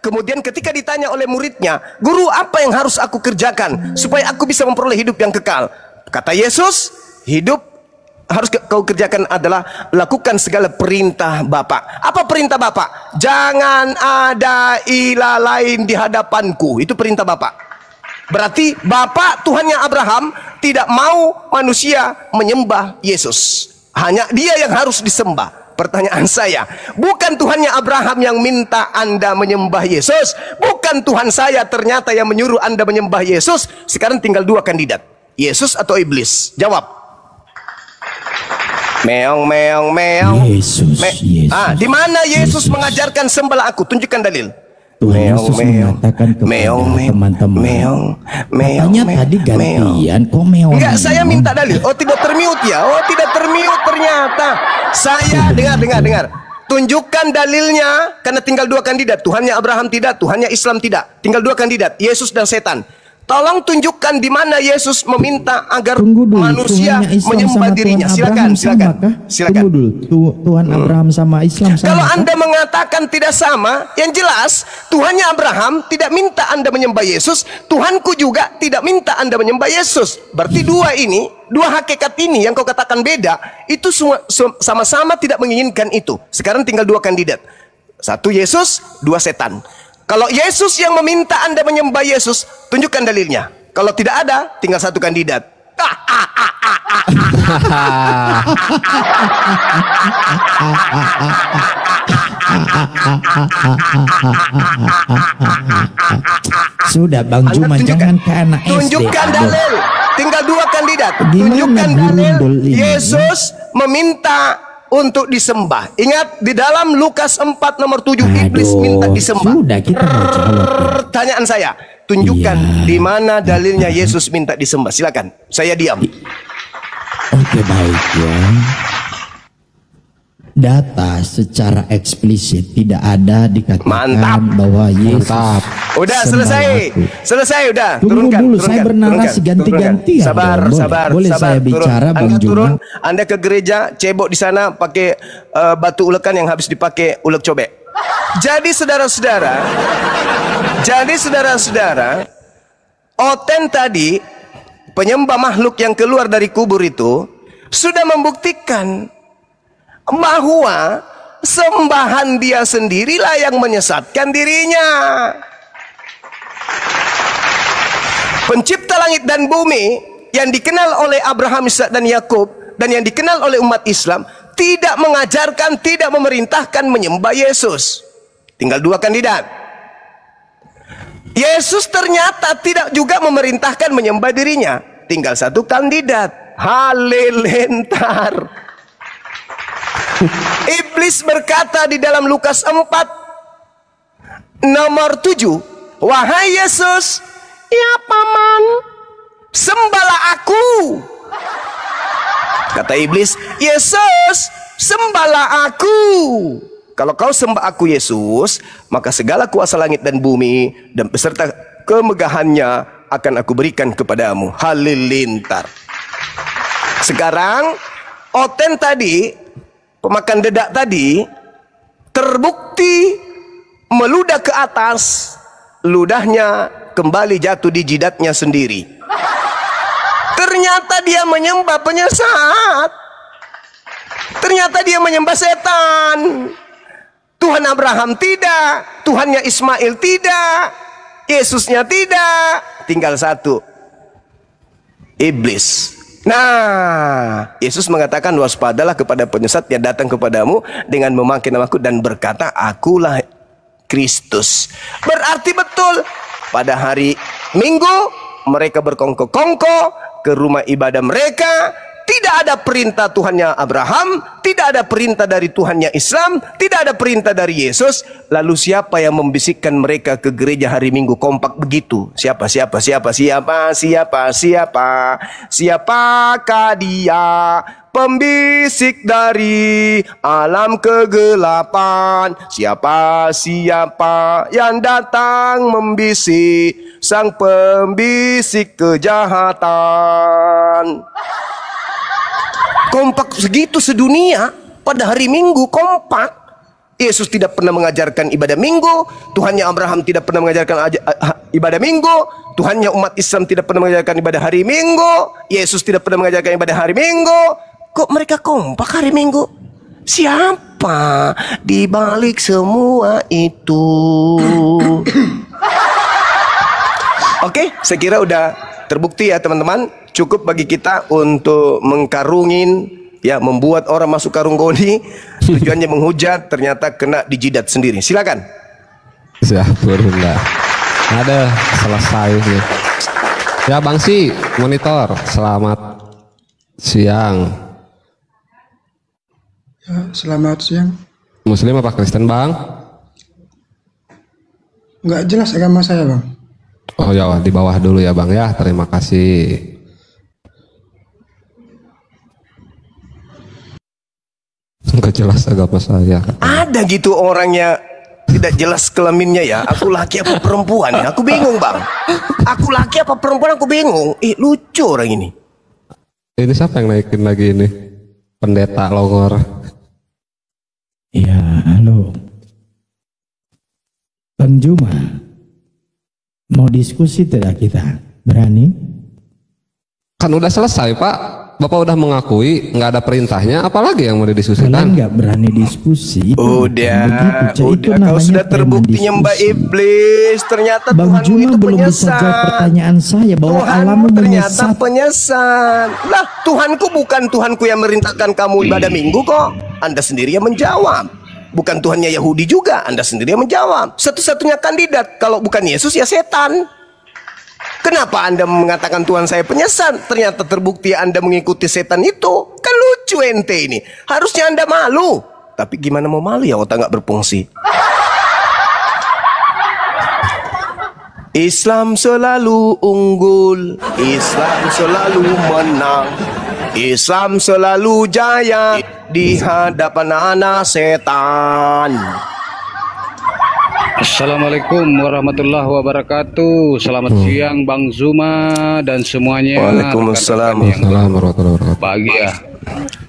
Kemudian ketika ditanya oleh muridnya, "Guru, apa yang harus aku kerjakan supaya aku bisa memperoleh hidup yang kekal?" Kata Yesus, hidup harus kau kerjakan adalah lakukan segala perintah Bapa. Apa perintah Bapa? Jangan ada ilah lain di hadapanku. Itu perintah Bapa. Berarti Bapa Tuhannya Abraham tidak mau manusia menyembah Yesus. Hanya dia yang harus disembah. Pertanyaan saya, bukan Tuhannya Abraham yang minta Anda menyembah Yesus, bukan Tuhan saya ternyata yang menyuruh Anda menyembah Yesus. Sekarang tinggal dua kandidat, Yesus atau iblis. Jawab. Meong, meong, meong. Yesus. Di mana Yesus mengajarkan sembahlah aku? Tunjukkan dalil. Tuhan Yesus mengatakan kepada teman-teman, katanya tadi gantian, kok meong? Enggak, saya minta dalil. Oh, tidak termute ya? Oh, tidak termute ternyata. Saya dengar. Tunjukkan dalilnya, karena tinggal dua kandidat. Tuhannya Abraham tidak, Tuhannya Islam tidak. Tinggal dua kandidat, Yesus dan setan. Tolong tunjukkan di mana Yesus meminta agar manusia menyembah dirinya. Silakan. Tunggu dulu. Tuhan Abraham sama Islam sama. Kalau Anda mengatakan tidak sama, yang jelas Tuhannya Abraham tidak minta Anda menyembah Yesus, Tuhanku juga tidak minta Anda menyembah Yesus. Berarti dua hakikat ini yang kau katakan beda, itu sama-sama tidak menginginkan itu. Sekarang tinggal dua kandidat. Satu Yesus, dua setan. Kalau Yesus yang meminta Anda menyembah Yesus, tunjukkan dalilnya. Kalau tidak ada, tinggal satu kandidat. Sudah Bang Juma, jangan ke anak SD. Tunjukkan dalil. Tinggal dua kandidat. Tunjukkan dalil. Yesus meminta untuk disembah. Ingat, di dalam Lukas 4 nomor 7, iblis minta disembah. Sudah, kita mau jawab. Pertanyaan saya, tunjukkan di mana dalilnya Yesus minta disembah. Silakan, saya diam. Oke, baik ya. Data secara eksplisit tidak ada dikatakan bahwa Yesus. Udah selesai udah. Tunggu dulu, saya bernarasi ganti-ganti. Sabar. Boleh saya bicara, Bang Juma? Anda ke gereja, cebok di sana pakai batu ulekan yang habis dipakai ulek cobek. Jadi saudara-saudara, Oten tadi, penyembah makhluk yang keluar dari kubur itu sudah membuktikan bahwa sembahan dia sendirilah yang menyesatkan dirinya. Pencipta langit dan bumi yang dikenal oleh Abraham, Ishak dan Yakub dan yang dikenal oleh umat Islam tidak mengajarkan, tidak memerintahkan menyembah Yesus. Tinggal dua kandidat. Yesus ternyata tidak juga memerintahkan menyembah dirinya. Tinggal satu kandidat. Halilintar. Iblis berkata di dalam Lukas 4 nomor 7, "Wahai Yesus, ya paman, sembahlah aku." Kata iblis, "Yesus, sembahlah aku. Kalau kau sembah aku Yesus, maka segala kuasa langit dan bumi dan beserta kemegahannya akan aku berikan kepadamu." Halilintar. Sekarang Oten tadi, pemakan dedak tadi, terbukti meludah ke atas, ludahnya kembali jatuh di jidatnya sendiri. Ternyata dia menyembah penyesat. Ternyata dia menyembah setan. Tuhan Abraham tidak, Tuhannya Ismail tidak, Yesusnya tidak. Tinggal satu, iblis. Nah, Yesus mengatakan, waspadalah kepada penyesat yang datang kepadamu dengan memakai namaku dan berkata, akulah Kristus. Berarti betul, pada hari Minggu mereka berkongko-kongko ke rumah ibadah mereka. Tidak ada perintah Tuhannya Abraham, tidak ada perintah dari Tuhannya Islam, tidak ada perintah dari Yesus. Lalu siapa yang membisikkan mereka ke gereja hari Minggu kompak begitu? Siapakah dia? Pembisik dari alam kegelapan. Siapa yang datang membisik? Sang pembisik kejahatan. Kompak segitu sedunia pada hari Minggu, kompak. Yesus tidak pernah mengajarkan ibadah minggu, Tuhannya Abraham tidak pernah mengajarkan ibadah minggu, Tuhannya umat Islam tidak pernah mengajarkan ibadah hari Minggu, Yesus tidak pernah mengajarkan ibadah hari Minggu. Kok mereka kompak hari Minggu? Siapa di balik semua itu? Oke, saya kira udah terbukti ya teman-teman. Cukup bagi kita untuk mengkarungin, ya, membuat orang masuk karung goni. Tujuannya menghujat, ternyata kena dijidat sendiri. Silakan. Alhamdulillah. Ada selesai nih. Ya Bang Si, monitor. Selamat siang. Ya, selamat siang. Muslim apa Kristen Bang? Nggak jelas agama saya Bang. Oh ya, di bawah dulu ya Bang ya. Terima kasih. Nggak jelas agama saya. Ada gitu orangnya tidak jelas kelaminnya ya. Aku laki apa perempuan ya? Aku bingung Bang. Aku laki apa perempuan, aku bingung. Lucu orang ini. Ini siapa yang naikin lagi ini? Pendeta Longor. Ya, halo. Bang Juma, mau diskusi tidak kita? Berani? Kan udah selesai Pak. Bapak udah mengakui nggak ada perintahnya, apalagi yang mau didiskusikan? Kalian nggak berani diskusi. Udah. Kau sudah terbukti nyembah iblis. Ternyata Bang Tuhanmu Juma itu belum bisa jawab penyesat. pertanyaan saya bahwa alammu ternyata menyesat. penyesat. Lah, Tuhanku bukan Tuhanku yang merintahkan kamu ibadah minggu kok. Anda sendiri yang menjawab. Bukan Tuhannya Yahudi juga, Anda sendiri yang menjawab. Satu-satunya kandidat, kalau bukan Yesus ya setan. Kenapa Anda mengatakan Tuhan saya penyesat? Ternyata terbukti Anda mengikuti setan itu. Kan lucu ente ini. Harusnya Anda malu. Tapi gimana mau malu ya, otak nggak berfungsi. Islam selalu unggul, Islam selalu menang, Islam selalu jaya di hadapan anak setan. Assalamualaikum warahmatullahi wabarakatuh. Selamat siang Bang Zuma dan semuanya. Waalaikumsalam warahmatullahi wabarakatuh. Bahagia.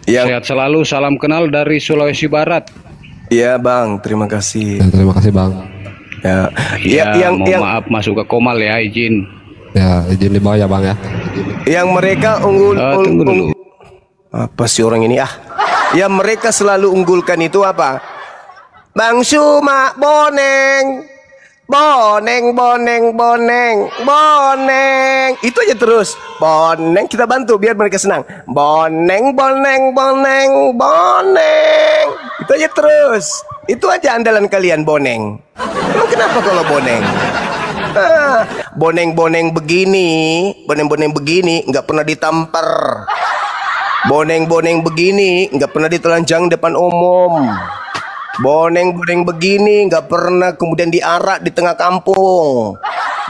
Sehat selalu, salam kenal dari Sulawesi Barat. Iya Bang, terima kasih. Ya, terima kasih Bang. Ya, maaf masuk ke Komal ya, izin. Ya, izin dibawa ya Bang ya. Yang mereka Tunggu dulu. Apa sih orang ini ah? Yang mereka selalu unggulkan itu apa? Bang Suma boneng, boneng, boneng, boneng, boneng. Itu aja terus. Boneng, kita bantu biar mereka senang. Boneng, boneng, boneng, boneng. Itu aja terus. Itu aja andalan kalian, boneng. Emang kenapa kalau boneng? Boneng-boneng begini, boneng-boneng begini nggak pernah ditampar. Boneng-boneng begini nggak pernah ditelanjang depan umum. Boneng-boneng begini nggak pernah kemudian diarak di tengah kampung.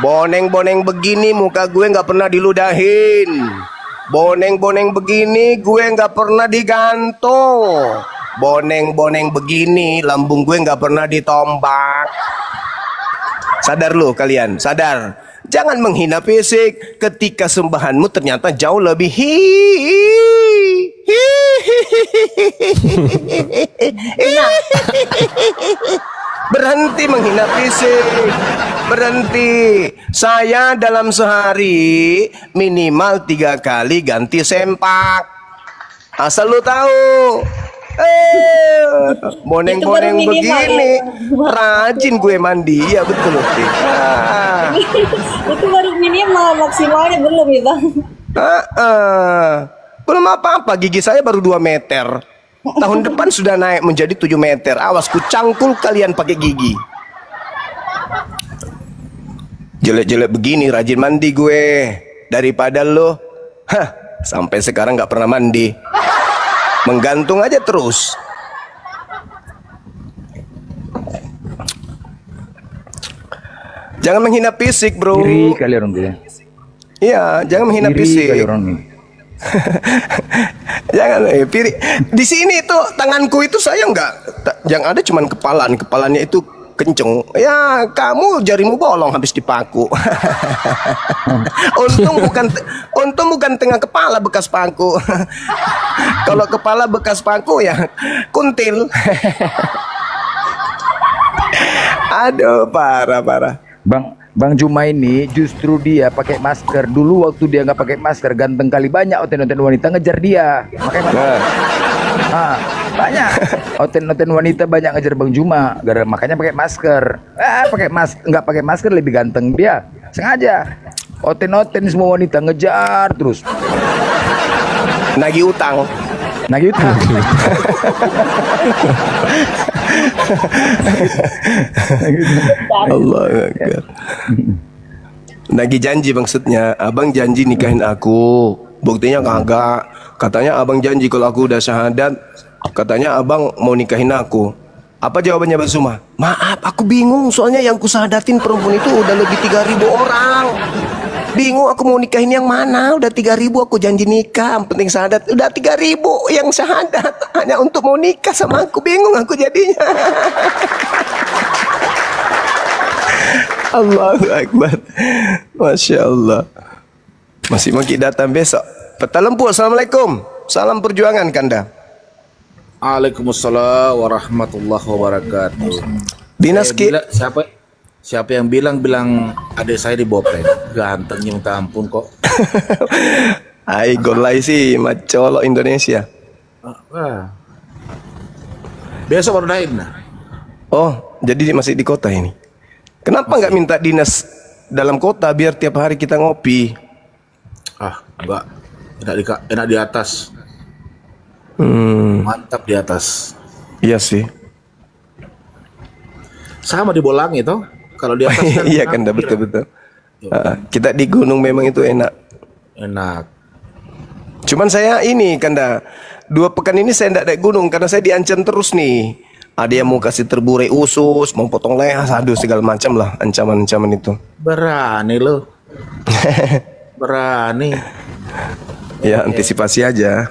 Boneng-boneng begini muka gue nggak pernah diludahin. Boneng-boneng begini gue nggak pernah digantung. Boneng-boneng begini lambung gue nggak pernah ditombak. Sadar lo kalian, sadar. Jangan menghina fisik ketika sembahanmu ternyata jauh lebih Berhenti menghina fisik. Berhenti. Saya dalam sehari minimal 3 kali ganti sempak. Asal lu tahu. Boneng-boneng begini rajin gue mandi. Ya betul. Itu baru minimal, maksimalnya belum ya Bang. Belum apa-apa, gigi saya baru 2 meter. Tahun depan sudah naik menjadi 7 meter. Awas ku cangkul kalian pakai gigi. Jelek-jelek begini rajin mandi gue daripada lo sampai sekarang nggak pernah mandi. Menggantung aja terus. Jangan menghina fisik, bro. Iri kali orang dia. Iya, jangan menghina Iri fisik. kali orang ini. Jangan, piri. Di sini tuh tanganku itu saya enggak, yang ada cuman kepalanya itu kenceng. Ya, kamu jarimu bolong habis dipaku. untung bukan tengah kepala bekas paku. Kalau kepala bekas paku ya kuntil. Aduh, parah. Bang Juma ini justru dia pakai masker. Dulu waktu dia nggak pakai masker, ganteng kali, banyak oten-oten wanita ngejar dia. Makanya banyak oten-oten wanita banyak ngejar Bang Juma. Makanya pakai masker. Nggak pakai masker lebih ganteng dia. Sengaja. Oten-oten semua wanita ngejar terus. Nagih utang. Allah Akbar. Nagih janji maksudnya. Abang janji nikahin aku. Buktinya kagak. Katanya abang janji kalau aku udah syahadat, katanya abang mau nikahin aku. Apa jawabannya Bang Suma? Maaf, aku bingung. Soalnya yang kusahadatin perempuan itu udah lebih 3.000 orang. Bingung aku mau nikahin yang mana. Udah 3.000 aku janji nikah, yang penting syahadat. Udah 3.000 yang syahadat hanya untuk mau nikah sama aku. Bingung aku jadinya. Allahu Akbar. Masya Allah. Masih mungkin datang besok. Peta Lempu, Assalamualaikum. Salam perjuangan Kanda. Waalaikumsalam warahmatullahi wabarakatuh. Dinas Siapa yang bilang adik saya dibopeng? Gantengnya minta ampun kok. Ai golai sih macolok Indonesia. Besok baru naik nah. Oh, jadi masih di kota ini. Kenapa nggak minta dinas dalam kota biar tiap hari kita ngopi? Enggak. Enak di atas. Mantap di atas. Iya sih. Sama di Bolang itu. Kalau di atas kan iya kan, betul. Kita di gunung memang itu enak. Cuman saya ini Kanda, 2 pekan ini saya tidak naik gunung karena saya diancam terus nih. Ada yang mau kasih terburai usus, mau potong leher, aduh segala macam lah ancaman-ancaman itu. Berani lo. Berani. Ya antisipasi aja.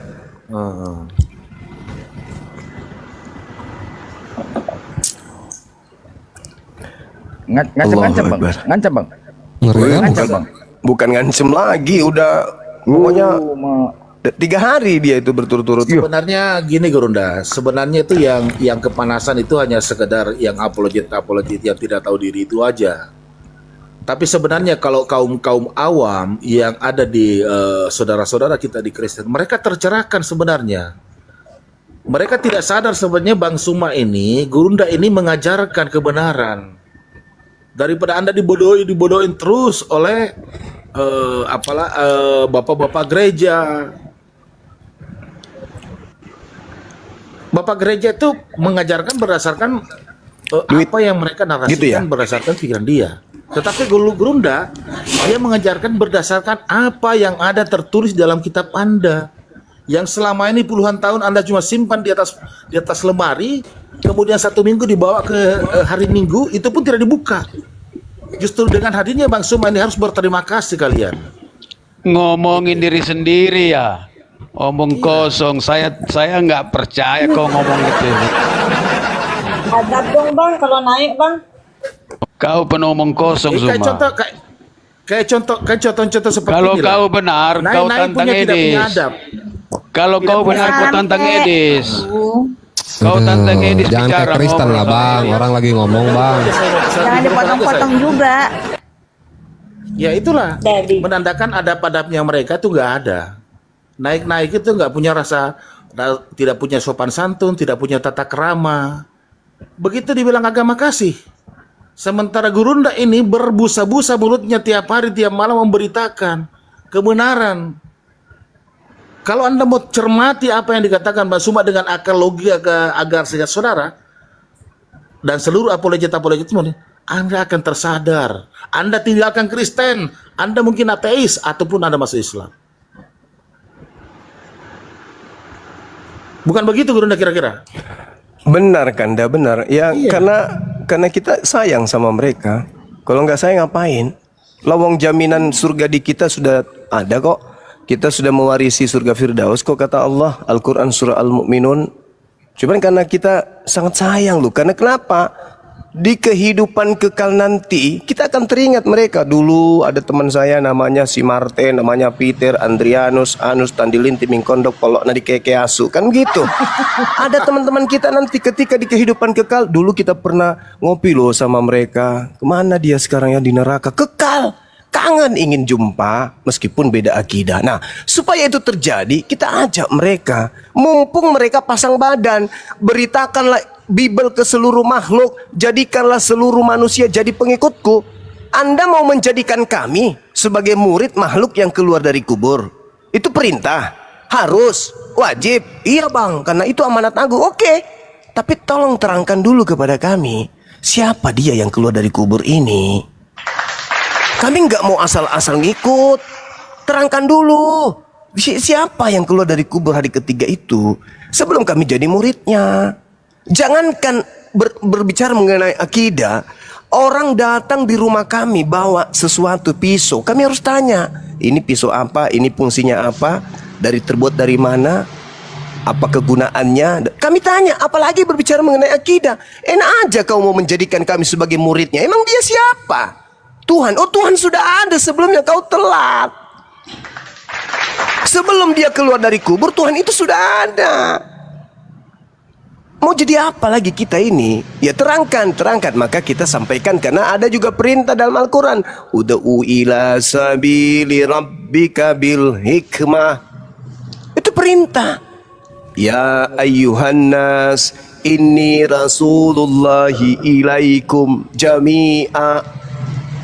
Ngancam bang. Ngancam bang. Bukan ngancam lagi, udah pokoknya 3 hari dia itu berturut-turut. Sebenarnya gini Gurunda, sebenarnya itu yang kepanasan itu hanya sekedar yang apologet yang tidak tahu diri itu aja. Tapi sebenarnya kalau kaum awam yang ada di saudara-saudara kita di Kristen, mereka tercerahkan sebenarnya. Mereka tidak sadar sebenarnya Bang Suma ini, Gurunda ini mengajarkan kebenaran. Daripada Anda dibodohin terus oleh bapak-bapak gereja. Bapak gereja itu mengajarkan berdasarkan apa yang mereka narasikan gitu ya? Berdasarkan pikiran dia. Tetapi Gurunda dia mengajarkan berdasarkan apa yang ada tertulis dalam kitab Anda, yang selama ini puluhan tahun Anda cuma simpan di atas lemari, kemudian 1 minggu dibawa ke hari Minggu, itu pun tidak dibuka. Justru dengan hadirnya Bang Suma ini harus berterima kasih kalian. Ngomongin diri sendiri ya, omong kosong. Saya nggak percaya kau ngomong itu. Adab dong Bang kalau naik Bang. Kau penomong kosong Suma. Kayak contoh seperti kalau kau benar, kau tantang Edis. Kalau kau benar, kau tantang Edis. Kau tantang Edis jangan bicara. kayak Kristen lah Bang, orang lagi ngomong Bang. Jangan dipotong-potong juga. Ya itulah, menandakan adab-adabnya mereka tuh nggak ada. Naik-naik itu nggak punya rasa, tidak punya sopan santun, tidak punya tata krama. Begitu dibilang agama kasih. Sementara Gurunda ini berbusa-busa mulutnya tiap hari, tiap malam memberitakan kebenaran. Kalau Anda mau cermati apa yang dikatakan Mbak Suma dengan akal logika agar sejak saudara dan seluruh apologet semuanya, Anda akan tersadar. Anda tinggalkan Kristen, Anda mungkin ateis ataupun Anda masuk Islam. Bukan begitu Gurunda kira-kira? Benar Kanda, benar. Ya iya. Karena kita sayang sama mereka. Kalau nggak sayang ngapain? Lawang jaminan surga di kita sudah ada kok. Kita sudah mewarisi surga Firdaus kok kata Allah, Al-Quran surah Al-Mu'minun. Cuman karena kita sangat sayang loh. Karena kenapa? di kehidupan kekal nanti kita akan teringat mereka. Dulu ada teman saya namanya si Martin, namanya Peter, Andrianus, Anus, Tandilin, Timing Kondok, Polok, Nadi Kekeasu, kan gitu. Ada teman-teman kita nanti ketika di kehidupan kekal, dulu kita pernah ngopi loh sama mereka. Kemana dia sekarang ya, di neraka kekal. Kangen ingin jumpa meskipun beda akidah. Nah, supaya itu terjadi, kita ajak mereka. Mumpung mereka pasang badan, beritakanlah Bible ke seluruh makhluk, jadikanlah seluruh manusia jadi pengikutku. Anda mau menjadikan kami sebagai murid makhluk yang keluar dari kubur? Itu perintah, harus, wajib. Iya bang, karena itu amanat agung. Oke, tapi tolong terangkan dulu kepada kami, siapa dia yang keluar dari kubur ini? Kami nggak mau asal-asal ngikut. Terangkan dulu, siapa yang keluar dari kubur hari ketiga itu, sebelum kami jadi muridnya. Jangankan berbicara mengenai akidah, orang datang di rumah kami bawa sesuatu, pisau, kami harus tanya, ini pisau apa, ini fungsinya apa, terbuat dari mana, apa kegunaannya. Kami tanya, apalagi berbicara mengenai akidah. Enak aja kau mau menjadikan kami sebagai muridnya. Emang dia siapa? Tuhan. Oh, Tuhan sudah ada sebelumnya, kau telat. Sebelum dia keluar dari kubur, Tuhan itu sudah ada. Mau jadi apa lagi kita ini? Ya terangkan. Maka kita sampaikan, karena ada juga perintah dalam Al-Quran. Ud'u ila sabili rabbika bil hikmah. Itu perintah. Ya ayyuhan nas, inni rasulullahi ilaikum jami'a.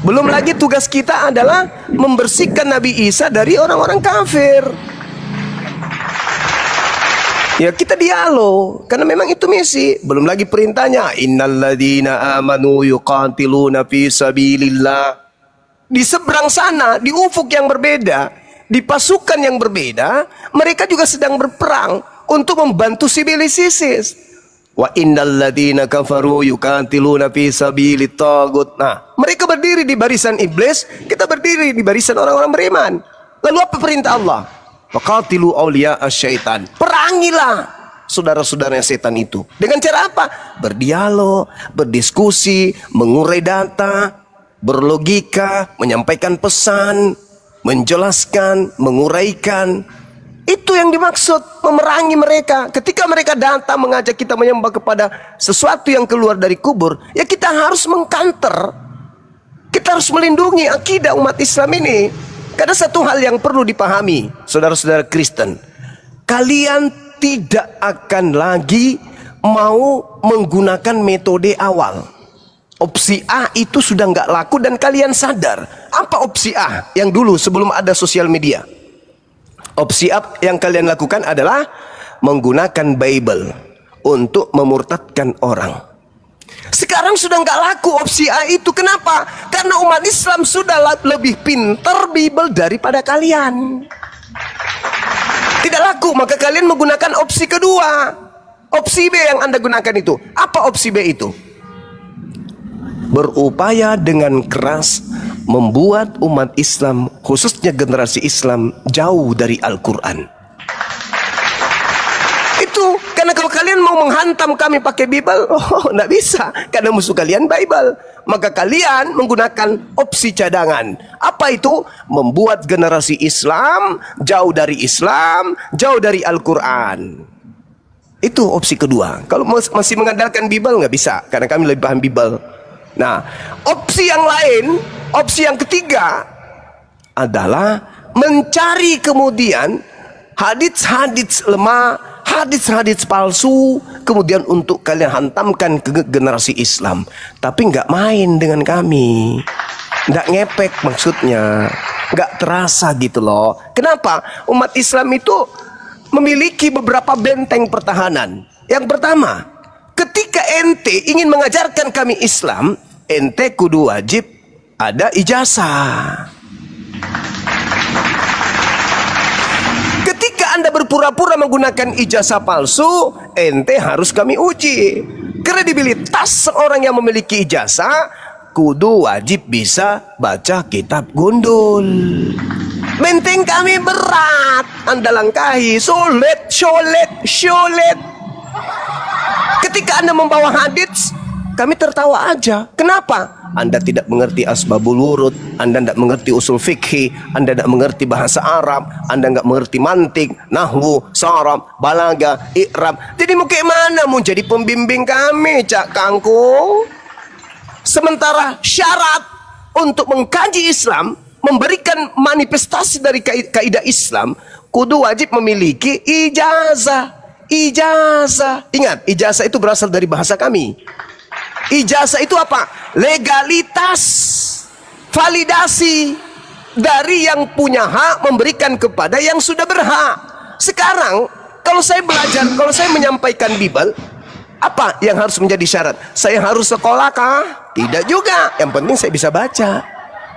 Belum lagi tugas kita adalah membersihkan Nabi Isa dari orang-orang kafir. Ya kita dialog, karena memang itu misi. Belum lagi perintahnya, innalladzina amanu yuqatiluna fi sabilillah. Di seberang sana, di ufuk yang berbeda, di pasukan yang berbeda, mereka juga sedang berperang untuk membantu sibilis ISIS. Wa innalladzina kafaru yuqatiluna fi sabilit tagut. Nah, mereka berdiri di barisan iblis, kita berdiri di barisan orang-orang beriman. Lalu apa perintah Allah? Faqatilu awliya asyaitan. Perangilah saudara-saudaranya setan itu. Dengan cara apa? Berdialog, berdiskusi, mengurai data, berlogika, menyampaikan pesan, menjelaskan, menguraikan. Itu yang dimaksud, memerangi mereka. Ketika mereka datang mengajak kita menyembah kepada sesuatu yang keluar dari kubur, ya kita harus mengkanter. Kita harus melindungi akidah umat Islam ini. Karena satu hal yang perlu dipahami, saudara-saudara Kristen, kalian tidak akan lagi mau menggunakan metode awal. Opsi A itu sudah nggak laku dan kalian sadar. Apa opsi A yang dulu sebelum ada sosial media? Opsi A yang kalian lakukan adalah menggunakan Bible untuk memurtadkan orang. Sekarang sudah nggak laku opsi A itu. Kenapa? Karena umat Islam sudah lebih pintar Bible daripada kalian. Tidak laku, maka kalian menggunakan opsi kedua. Opsi B yang Anda gunakan itu. Apa opsi B itu? Berupaya dengan keras membuat umat Islam, khususnya generasi Islam, jauh dari Al-Quran. Itu karena kalau kalian mau menghantam kami pakai Bible, nggak bisa, karena musuh kalian Bible. Maka kalian menggunakan opsi cadangan. Apa itu? Membuat generasi Islam jauh dari Al-Quran. Itu opsi kedua. Kalau masih mengandalkan Bible nggak bisa, karena kami lebih paham Bible. Nah, opsi yang lain, opsi yang ketiga adalah mencari kemudian hadits-hadits lemah, hadits-hadits palsu, kemudian untuk kalian hantamkan ke generasi Islam. Tapi nggak main dengan kami, nggak ngepek maksudnya, nggak terasa gitu loh. Kenapa? Umat Islam itu memiliki beberapa benteng pertahanan. Yang pertama, ketika ente ingin mengajarkan kami Islam, ente kudu wajib ada ijazah. Ketika Anda berpura-pura menggunakan ijazah palsu, ente harus kami uji. Kredibilitas seorang yang memiliki ijazah kudu wajib bisa baca kitab gundul. Benteng kami berat, Anda langkahi, sulit. Ketika Anda membawa hadits, Kami tertawa aja. Kenapa? Anda tidak mengerti asbabul wurud, Anda tidak mengerti usul fikih, Anda tidak mengerti bahasa Arab, Anda nggak mengerti mantik, nahwu, saraf, balaga, i'rab. Jadi mau kayak mana mau jadi pembimbing kami, Cak Kangkung? Sementara syarat untuk mengkaji Islam, memberikan manifestasi dari kaidah Islam, kudu wajib memiliki ijazah. Ijazah. Ingat, ijazah itu berasal dari bahasa kami. Ijazah itu apa? Legalitas, validasi dari yang punya hak memberikan kepada yang sudah berhak. Sekarang kalau saya belajar, kalau saya menyampaikan Bible, apa yang harus menjadi syarat? Saya harus sekolah kah? Tidak juga. Yang penting saya bisa baca.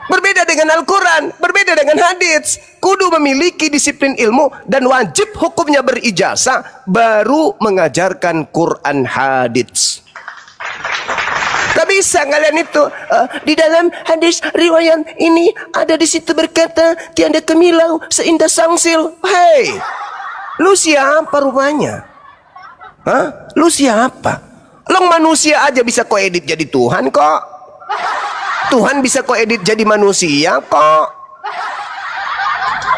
Berbeda dengan Al-Quran, berbeda dengan hadits. Kudu memiliki disiplin ilmu dan wajib hukumnya berijazah, baru mengajarkan Quran hadits. Tak bisa kalian itu di dalam hadis riwayat ini ada di situ berkata tiada kemilau seindah sangsil. Hei, lu siapa rupanya? Hah? Lu siapa? Long manusia aja bisa kau edit jadi Tuhan kok. Tuhan bisa kau edit jadi manusia kok.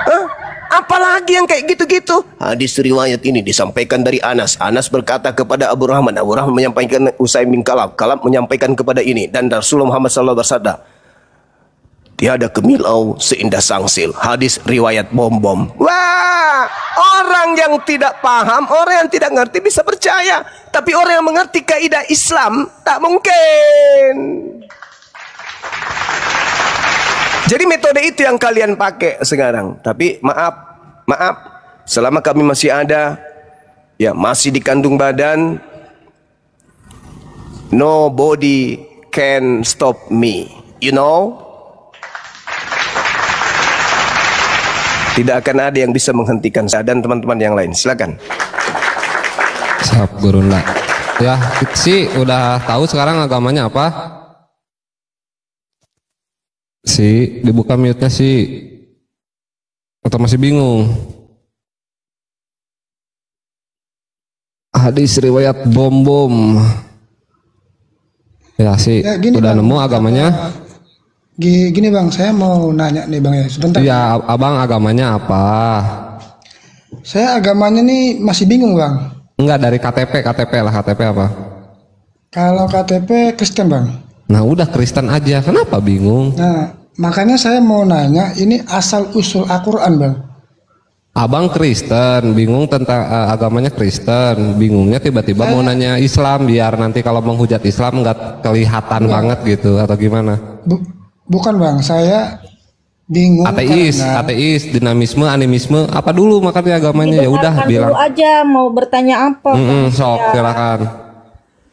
Hah? Apalagi yang kayak gitu-gitu. Hadis riwayat ini disampaikan dari Anas. Anas berkata kepada Abu Rahman. Abu Rahman menyampaikan Usaim bin Kalab. Kalab menyampaikan kepada ini. Dan Rasulullah Muhammad SAW bersabda, tiada kemilau seindah sangsil. Hadis riwayat bom-bom. Wah, orang yang tidak paham, orang yang tidak ngerti bisa percaya. Tapi orang yang mengerti kaidah Islam tak mungkin. Jadi metode itu yang kalian pakai sekarang. Tapi maaf, selama kami masih ada, ya masih dikandung badan, nobody can stop me. You know? Tidak akan ada yang bisa menghentikan saya dan teman-teman yang lain. Silakan. Siap, Guru Nda. Ya, sih udah tahu sekarang agamanya apa? Si dibuka mute-nya sih, atau masih bingung? Hadis riwayat bom-bom. Ya sih, ya, udah bang, nemu agamanya? Gini bang, saya mau nanya nih bang ya, sebentar. Iya, abang agamanya apa? Saya agamanya nih masih bingung bang. Enggak, dari KTP lah, KTP apa? Kalau KTP Kristen bang. Nah udah Kristen aja, kenapa bingung? Nah makanya saya mau nanya, ini asal usul Al-Quran bang. Abang Kristen, bingung tentang agamanya Kristen, bingungnya tiba-tiba mau nanya Islam biar nanti kalau menghujat Islam nggak kelihatan banget gitu atau gimana? Bukan bang, saya bingung. Ateis, dinamisme, animisme, apa dulu makanya agamanya? Ya udah bilang dulu aja mau bertanya apa. Sok silakan.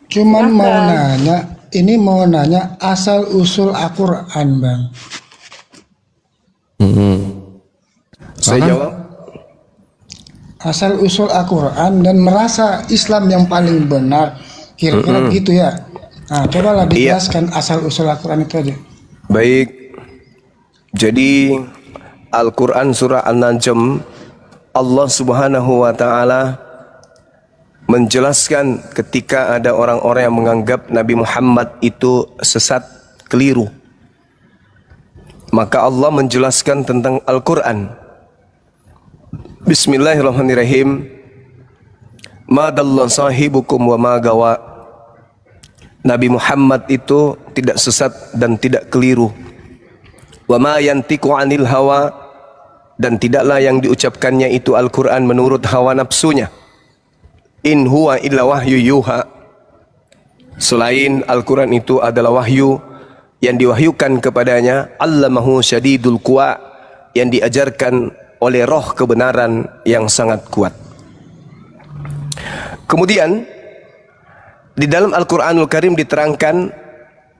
Cuman mau nanya. Ini mau nanya asal usul Al-Quran bang. Saya jawab. Asal usul Al-Quran dan merasa Islam yang paling benar. Kira-kira gitu ya. Nah cobalah dijelaskan asal usul Al-Quran itu aja. Baik. Jadi Al-Quran surah An-Najm, Allah subhanahu wa ta'ala menjelaskan ketika ada orang-orang yang menganggap Nabi Muhammad itu sesat, keliru. Maka Allah menjelaskan tentang Al-Quran. Bismillahirrahmanirrahim. Ma dalla sahibukum wa ma gawa. Nabi Muhammad itu tidak sesat dan tidak keliru. Wa ma yantiqu anil hawa, dan tidaklah yang diucapkannya itu Al-Quran menurut hawa nafsunya. In huwa illa wahyu yuha. Selain Al-Quran itu adalah wahyu yang diwahyukan kepadanya. Allamahu syadidul quwa, yang diajarkan oleh roh kebenaran yang sangat kuat. Kemudian di dalam Al-Quranul Karim diterangkan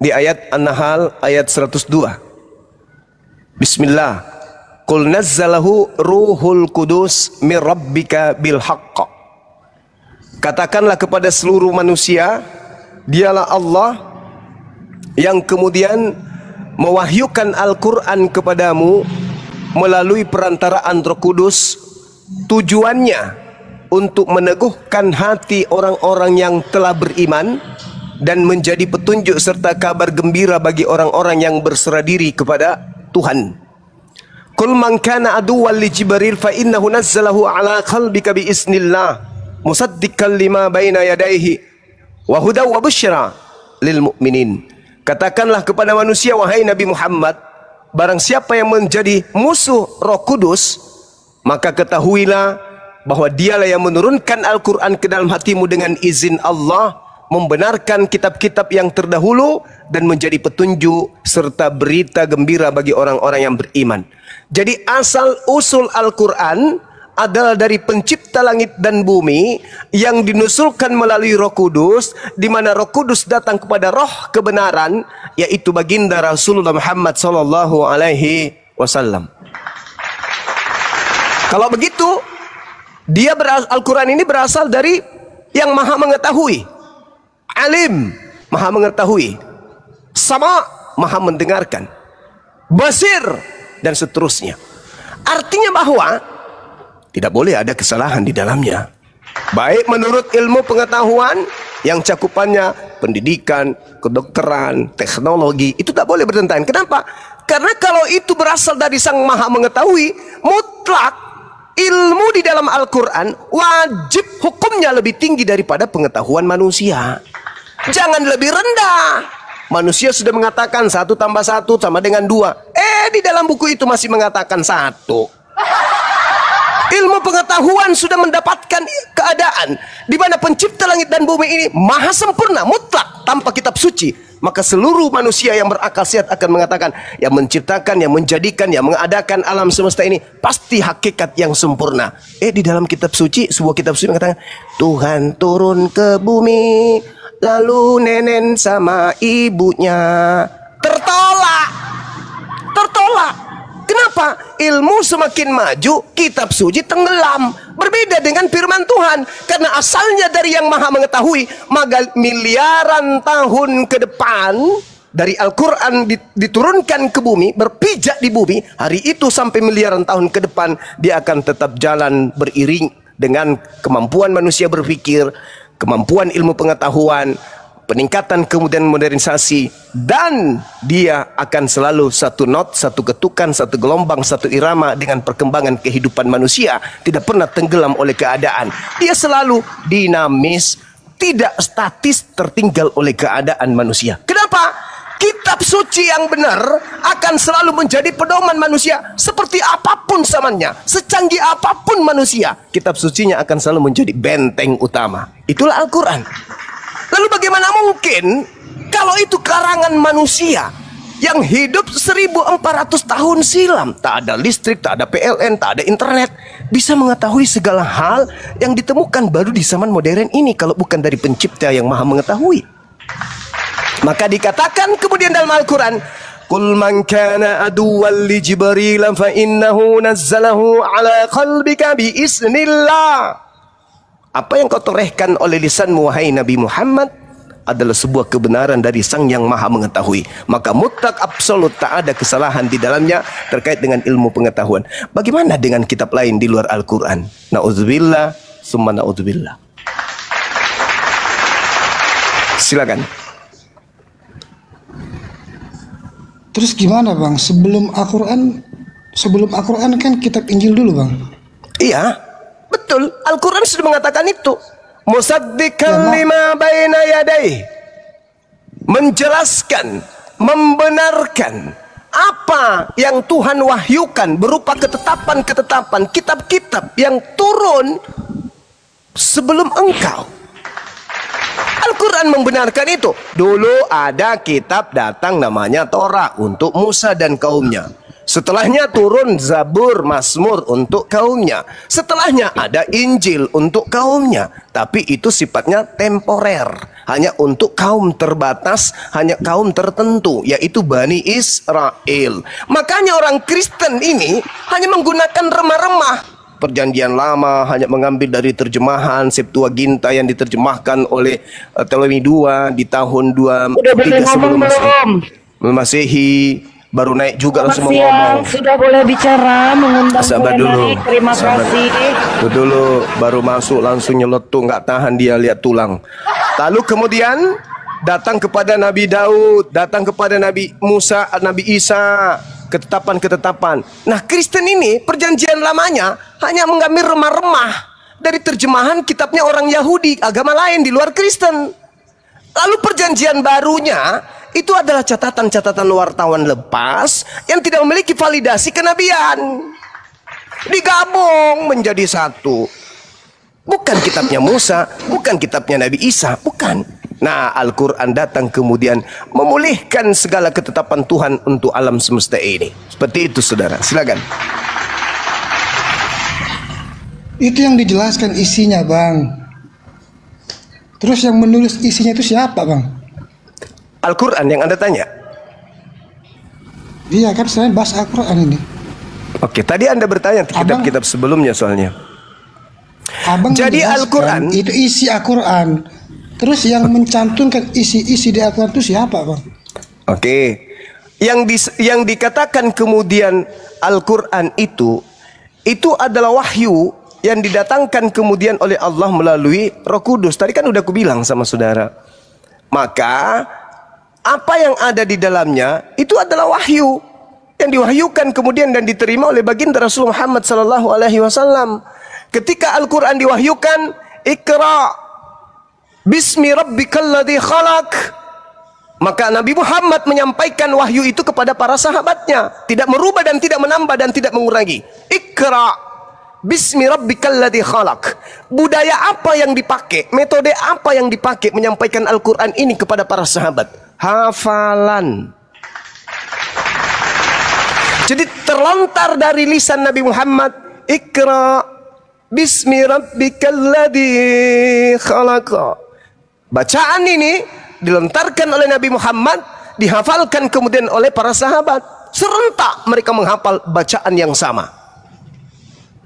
di ayat An-Nahl ayat 102. Bismillah. Qul nazzalahu ruhul kudus mir rabbika bil haqq. Katakanlah kepada seluruh manusia, dialah Allah yang kemudian mewahyukan Al-Quran kepadamu melalui perantaraan Roh Kudus, tujuannya untuk meneguhkan hati orang-orang yang telah beriman dan menjadi petunjuk serta kabar gembira bagi orang-orang yang berserah diri kepada Tuhan. Qul man kana aduwwan li Jibril fa innahu nazzalahu ala qalbika bi isnillah musaddiqan lima baina yadayhi wa hudaw wa busyra lil mu'minin. Katakanlah kepada manusia, wahai Nabi Muhammad, barang siapa yang menjadi musuh Roh Kudus, maka ketahuilah bahwa dialah yang menurunkan Al-Quran ke dalam hatimu dengan izin Allah, membenarkan kitab-kitab yang terdahulu dan menjadi petunjuk serta berita gembira bagi orang-orang yang beriman. Jadi asal usul Al-Quran adalah dari pencipta langit dan bumi yang dinusulkan melalui Roh Kudus, di mana Roh Kudus datang kepada roh kebenaran, yaitu baginda Rasulullah Muhammad sallallahu alaihi wasallam. Kalau begitu, Al-Quran ini berasal dari yang maha mengetahui, alim, maha mengetahui, sama, maha mendengarkan, basir, dan seterusnya. Artinya bahwa tidak boleh ada kesalahan di dalamnya, baik menurut ilmu pengetahuan yang cakupannya pendidikan, kedokteran, teknologi, itu tak boleh bertentangan. Kenapa? Karena kalau itu berasal dari sang maha mengetahui, mutlak ilmu di dalam Al-Quran wajib hukumnya lebih tinggi daripada pengetahuan manusia. Jangan lebih rendah. Manusia sudah mengatakan 1 tambah 1 sama dengan 2. Di dalam buku itu masih mengatakan 1. Ilmu pengetahuan sudah mendapatkan keadaan di mana pencipta langit dan bumi ini maha sempurna, mutlak, tanpa kitab suci. Maka seluruh manusia yang berakal sehat akan mengatakan, yang menciptakan, yang menjadikan, yang mengadakan alam semesta ini pasti hakikat yang sempurna. Di dalam kitab suci, sebuah kitab suci mengatakan, Tuhan turun ke bumi, lalu nenen sama ibunya. Tertolak. Kenapa? Ilmu semakin maju, kitab suci tenggelam. Berbeda dengan firman Tuhan. Karena asalnya dari yang maha mengetahui, maka miliaran tahun ke depan dari Al-Quran diturunkan ke bumi, berpijak di bumi. Hari itu sampai miliaran tahun ke depan, dia akan tetap jalan beriring dengan kemampuan manusia berpikir, kemampuan ilmu pengetahuan, peningkatan kemudian modernisasi, dan dia akan selalu satu not, satu ketukan, satu gelombang, satu irama dengan perkembangan kehidupan manusia, tidak pernah tenggelam oleh keadaan. Dia selalu dinamis, tidak statis, tertinggal oleh keadaan manusia. Kenapa? Kitab suci yang benar akan selalu menjadi pedoman manusia. Seperti apapun zamannya, secanggih apapun manusia, kitab sucinya akan selalu menjadi benteng utama. Itulah Al-Quran. Lalu bagaimana mungkin kalau itu karangan manusia yang hidup 1400 tahun silam, tak ada listrik, tak ada PLN, tak ada internet, bisa mengetahui segala hal yang ditemukan baru di zaman modern ini kalau bukan dari pencipta yang maha mengetahui? Maka dikatakan kemudian dalam Al-Quran, Qul man kana aduwwan li Jibril fa innahu nazzalahu ala qalbika bi isnillah. Apa yang kau torehkan oleh lisanmu, wahai Nabi Muhammad, adalah sebuah kebenaran dari Sang yang Maha Mengetahui. Maka mutlak absolut tak ada kesalahan di dalamnya terkait dengan ilmu pengetahuan. Bagaimana dengan kitab lain di luar Al-Quran? Na'udzubillah, summa na'udzubillah. Silakan. Terus gimana bang? Sebelum Al-Quran kan kitab Injil dulu bang. Iya, betul. Al-Quran sudah mengatakan itu. Musaddiqan lima baina yadayhi, menjelaskan, membenarkan apa yang Tuhan wahyukan berupa ketetapan-ketetapan, kitab-kitab yang turun sebelum engkau. Al-Quran membenarkan itu. Dulu ada kitab datang namanya Torah untuk Musa dan kaumnya. Setelahnya turun Zabur, Mazmur untuk kaumnya. Setelahnya ada Injil untuk kaumnya. Tapi itu sifatnya temporer, hanya untuk kaum terbatas, hanya kaum tertentu, yaitu Bani Israel. Makanya orang Kristen ini hanya menggunakan remah-remah. Perjanjian Lama hanya mengambil dari terjemahan Septuaginta yang diterjemahkan oleh Ptolemy II di tahun 23 sebelum Masehi. Baru naik juga langsung ngomong. Sudah boleh bicara, mengundang sabar dulu. Terima kasih. Itu dulu baru masuk langsung nyeletuk, nggak tahan dia lihat tulang. Lalu kemudian datang kepada Nabi Daud, datang kepada Nabi Musa, Nabi Isa, ketetapan-ketetapan. Nah, Kristen ini perjanjian lamanya hanya mengambil remah-remah dari terjemahan kitabnya orang Yahudi, agama lain di luar Kristen. Lalu perjanjian barunya itu adalah catatan-catatan wartawan lepas yang tidak memiliki validasi kenabian. Digabung menjadi satu. Bukan kitabnya Musa, bukan kitabnya Nabi Isa, bukan. Nah, Al-Quran datang kemudian memulihkan segala ketetapan Tuhan untuk alam semesta ini. Seperti itu, saudara. Silakan. Itu yang dijelaskan isinya, Bang. Terus yang menulis isinya itu siapa, Bang? Al-Quran yang Anda tanya? Iya kan, saya bahas Al-Quran ini. Oke, tadi Anda bertanya kitab-kitab sebelumnya soalnya. Abang jadi Al-Quran itu isi Al-Quran. Terus yang mencantumkan isi-isi di Al-Quran itu siapa, Bang? Oke. Yang dikatakan kemudian Al-Quran itu adalah wahyu yang didatangkan kemudian oleh Allah melalui Roh Kudus. Tadi kan udah aku bilang sama saudara. Maka apa yang ada di dalamnya itu adalah wahyu yang diwahyukan kemudian dan diterima oleh baginda Rasul Muhammad sallallahu alaihi wasallam. Ketika Al-Quran diwahyukan, Iqra bismi rabbikal ladzi khalaq, maka Nabi Muhammad menyampaikan wahyu itu kepada para sahabatnya, tidak merubah dan tidak menambah dan tidak mengurangi. Iqra bismi rabbikal ladzi khalaq. Budaya apa yang dipakai, metode apa yang dipakai menyampaikan Al-Quran ini kepada para sahabat? Hafalan. Jadi terlontar dari lisan Nabi Muhammad, Iqra bismi rabbikal ladzi khalaq. Bacaan ini dilontarkan oleh Nabi Muhammad, dihafalkan kemudian oleh para sahabat. Serentak mereka menghafal bacaan yang sama.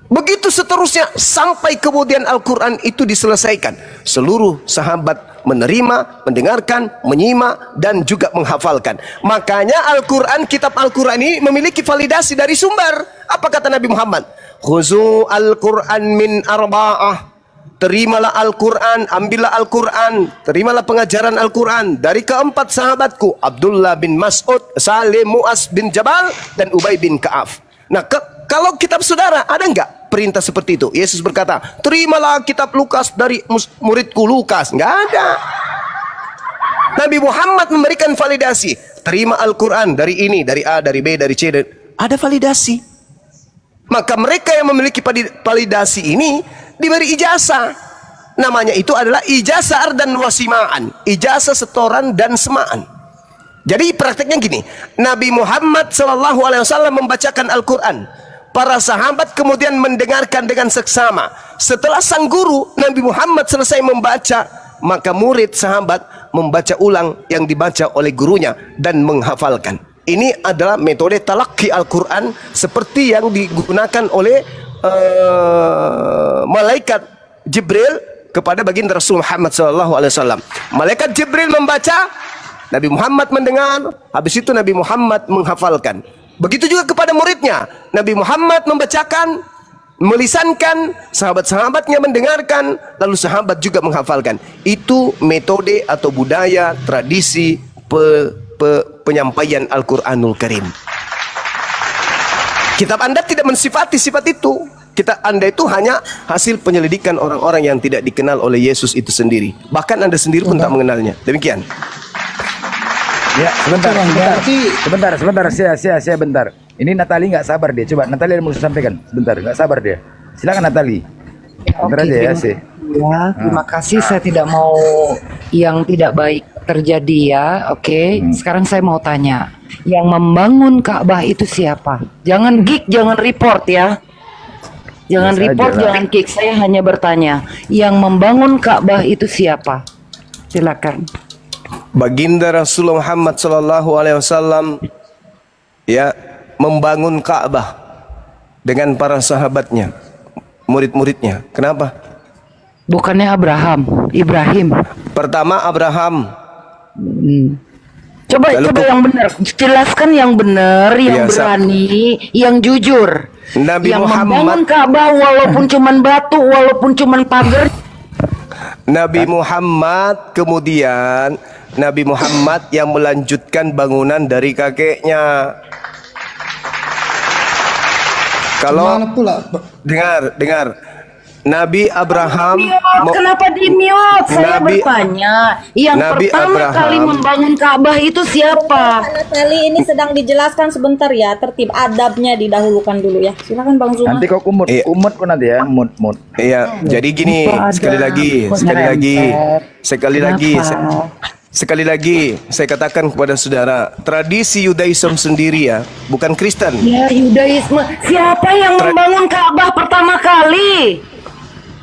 Begitu seterusnya sampai kemudian Al-Quran itu diselesaikan. Seluruh sahabat menerima, mendengarkan, menyimak dan juga menghafalkan. Makanya Al-Quran, kitab Al-Quran ini memiliki validasi dari sumber. Apa kata Nabi Muhammad? Khuzu Al-Quran min arba'ah. Terimalah Al-Quran, ambillah Al-Quran, terimalah pengajaran Al-Quran dari keempat sahabatku, Abdullah bin Mas'ud, Salim Mu'az bin Jabal, dan Ubay bin Ka'af. Nah, kalau kitab saudara, ada enggak perintah seperti itu? Yesus berkata, terimalah kitab Lukas dari muridku Lukas. Enggak ada. Nabi Muhammad memberikan validasi. Terima Al-Quran dari ini, dari A, dari B, dari C. Ada validasi. Maka mereka yang memiliki validasi ini diberi ijazah. Namanya itu adalah ijazah dan wasimaan. Ijazah setoran dan semaan. Jadi prakteknya gini, Nabi Muhammad SAW membacakan Al-Quran. Para sahabat kemudian mendengarkan dengan seksama. Setelah sang guru Nabi Muhammad selesai membaca, maka murid sahabat membaca ulang yang dibaca oleh gurunya dan menghafalkan. Ini adalah metode talaqi Al-Quran seperti yang digunakan oleh malaikat Jibril kepada baginda Rasul Muhammad SAW. Malaikat Jibril membaca, Nabi Muhammad mendengar, habis itu Nabi Muhammad menghafalkan. Begitu juga kepada muridnya, Nabi Muhammad membacakan, melisankan, sahabat-sahabatnya mendengarkan, lalu sahabat juga menghafalkan. Itu metode atau budaya, tradisi penyampaian Al-Quranul Karim. Kitab Anda tidak mensifati sifat itu. Kitab Anda itu hanya hasil penyelidikan orang-orang yang tidak dikenal oleh Yesus itu sendiri. Bahkan Anda sendiri pun tak mengenalnya. Demikian. Ya, sebentar. Saya bentar. Ini Natali nggak sabar dia. Coba Natali ada mau sampaikan. Sebentar, nggak sabar dia. Silakan Natali. Bentar aja ya sih. Ya, terima kasih. Saya tidak mau yang tidak baik terjadi ya. Oke. Sekarang saya mau tanya, yang membangun Ka'bah itu siapa? Jangan geek, jangan report ya. Jangan report, jangan geek. Saya hanya bertanya, yang membangun Ka'bah itu siapa? Silakan. Baginda Rasulullah Muhammad SAW ya membangun Ka'bah dengan para sahabatnya, murid-muridnya. Kenapa? Bukannya Ibrahim. Pertama Abraham. Coba yang benar, jelaskan yang benar, yang berani, yang jujur. Nabi yang Muhammad membangun Ka'bah walaupun cuman batu, walaupun cuman pagar. Nabi Muhammad kemudian Nabi Muhammad yang melanjutkan bangunan dari kakeknya. Kalau dengar Nabi Abraham, kenapa di mute? Saya Nabi, bertanya. Yang Nabi pertama Abraham, kali membangun Ka'bah itu siapa? Kali ini sedang dijelaskan sebentar ya, tertib adabnya didahulukan dulu ya. Silakan Bang Zuma. Nanti kau kumut kok nanti ya, mut. Iya, jadi gini, sekali lagi saya katakan kepada saudara, tradisi Yudaism sendiri ya, bukan Kristen. Ya, Yudaisme. Siapa yang membangun Ka'bah pertama kali?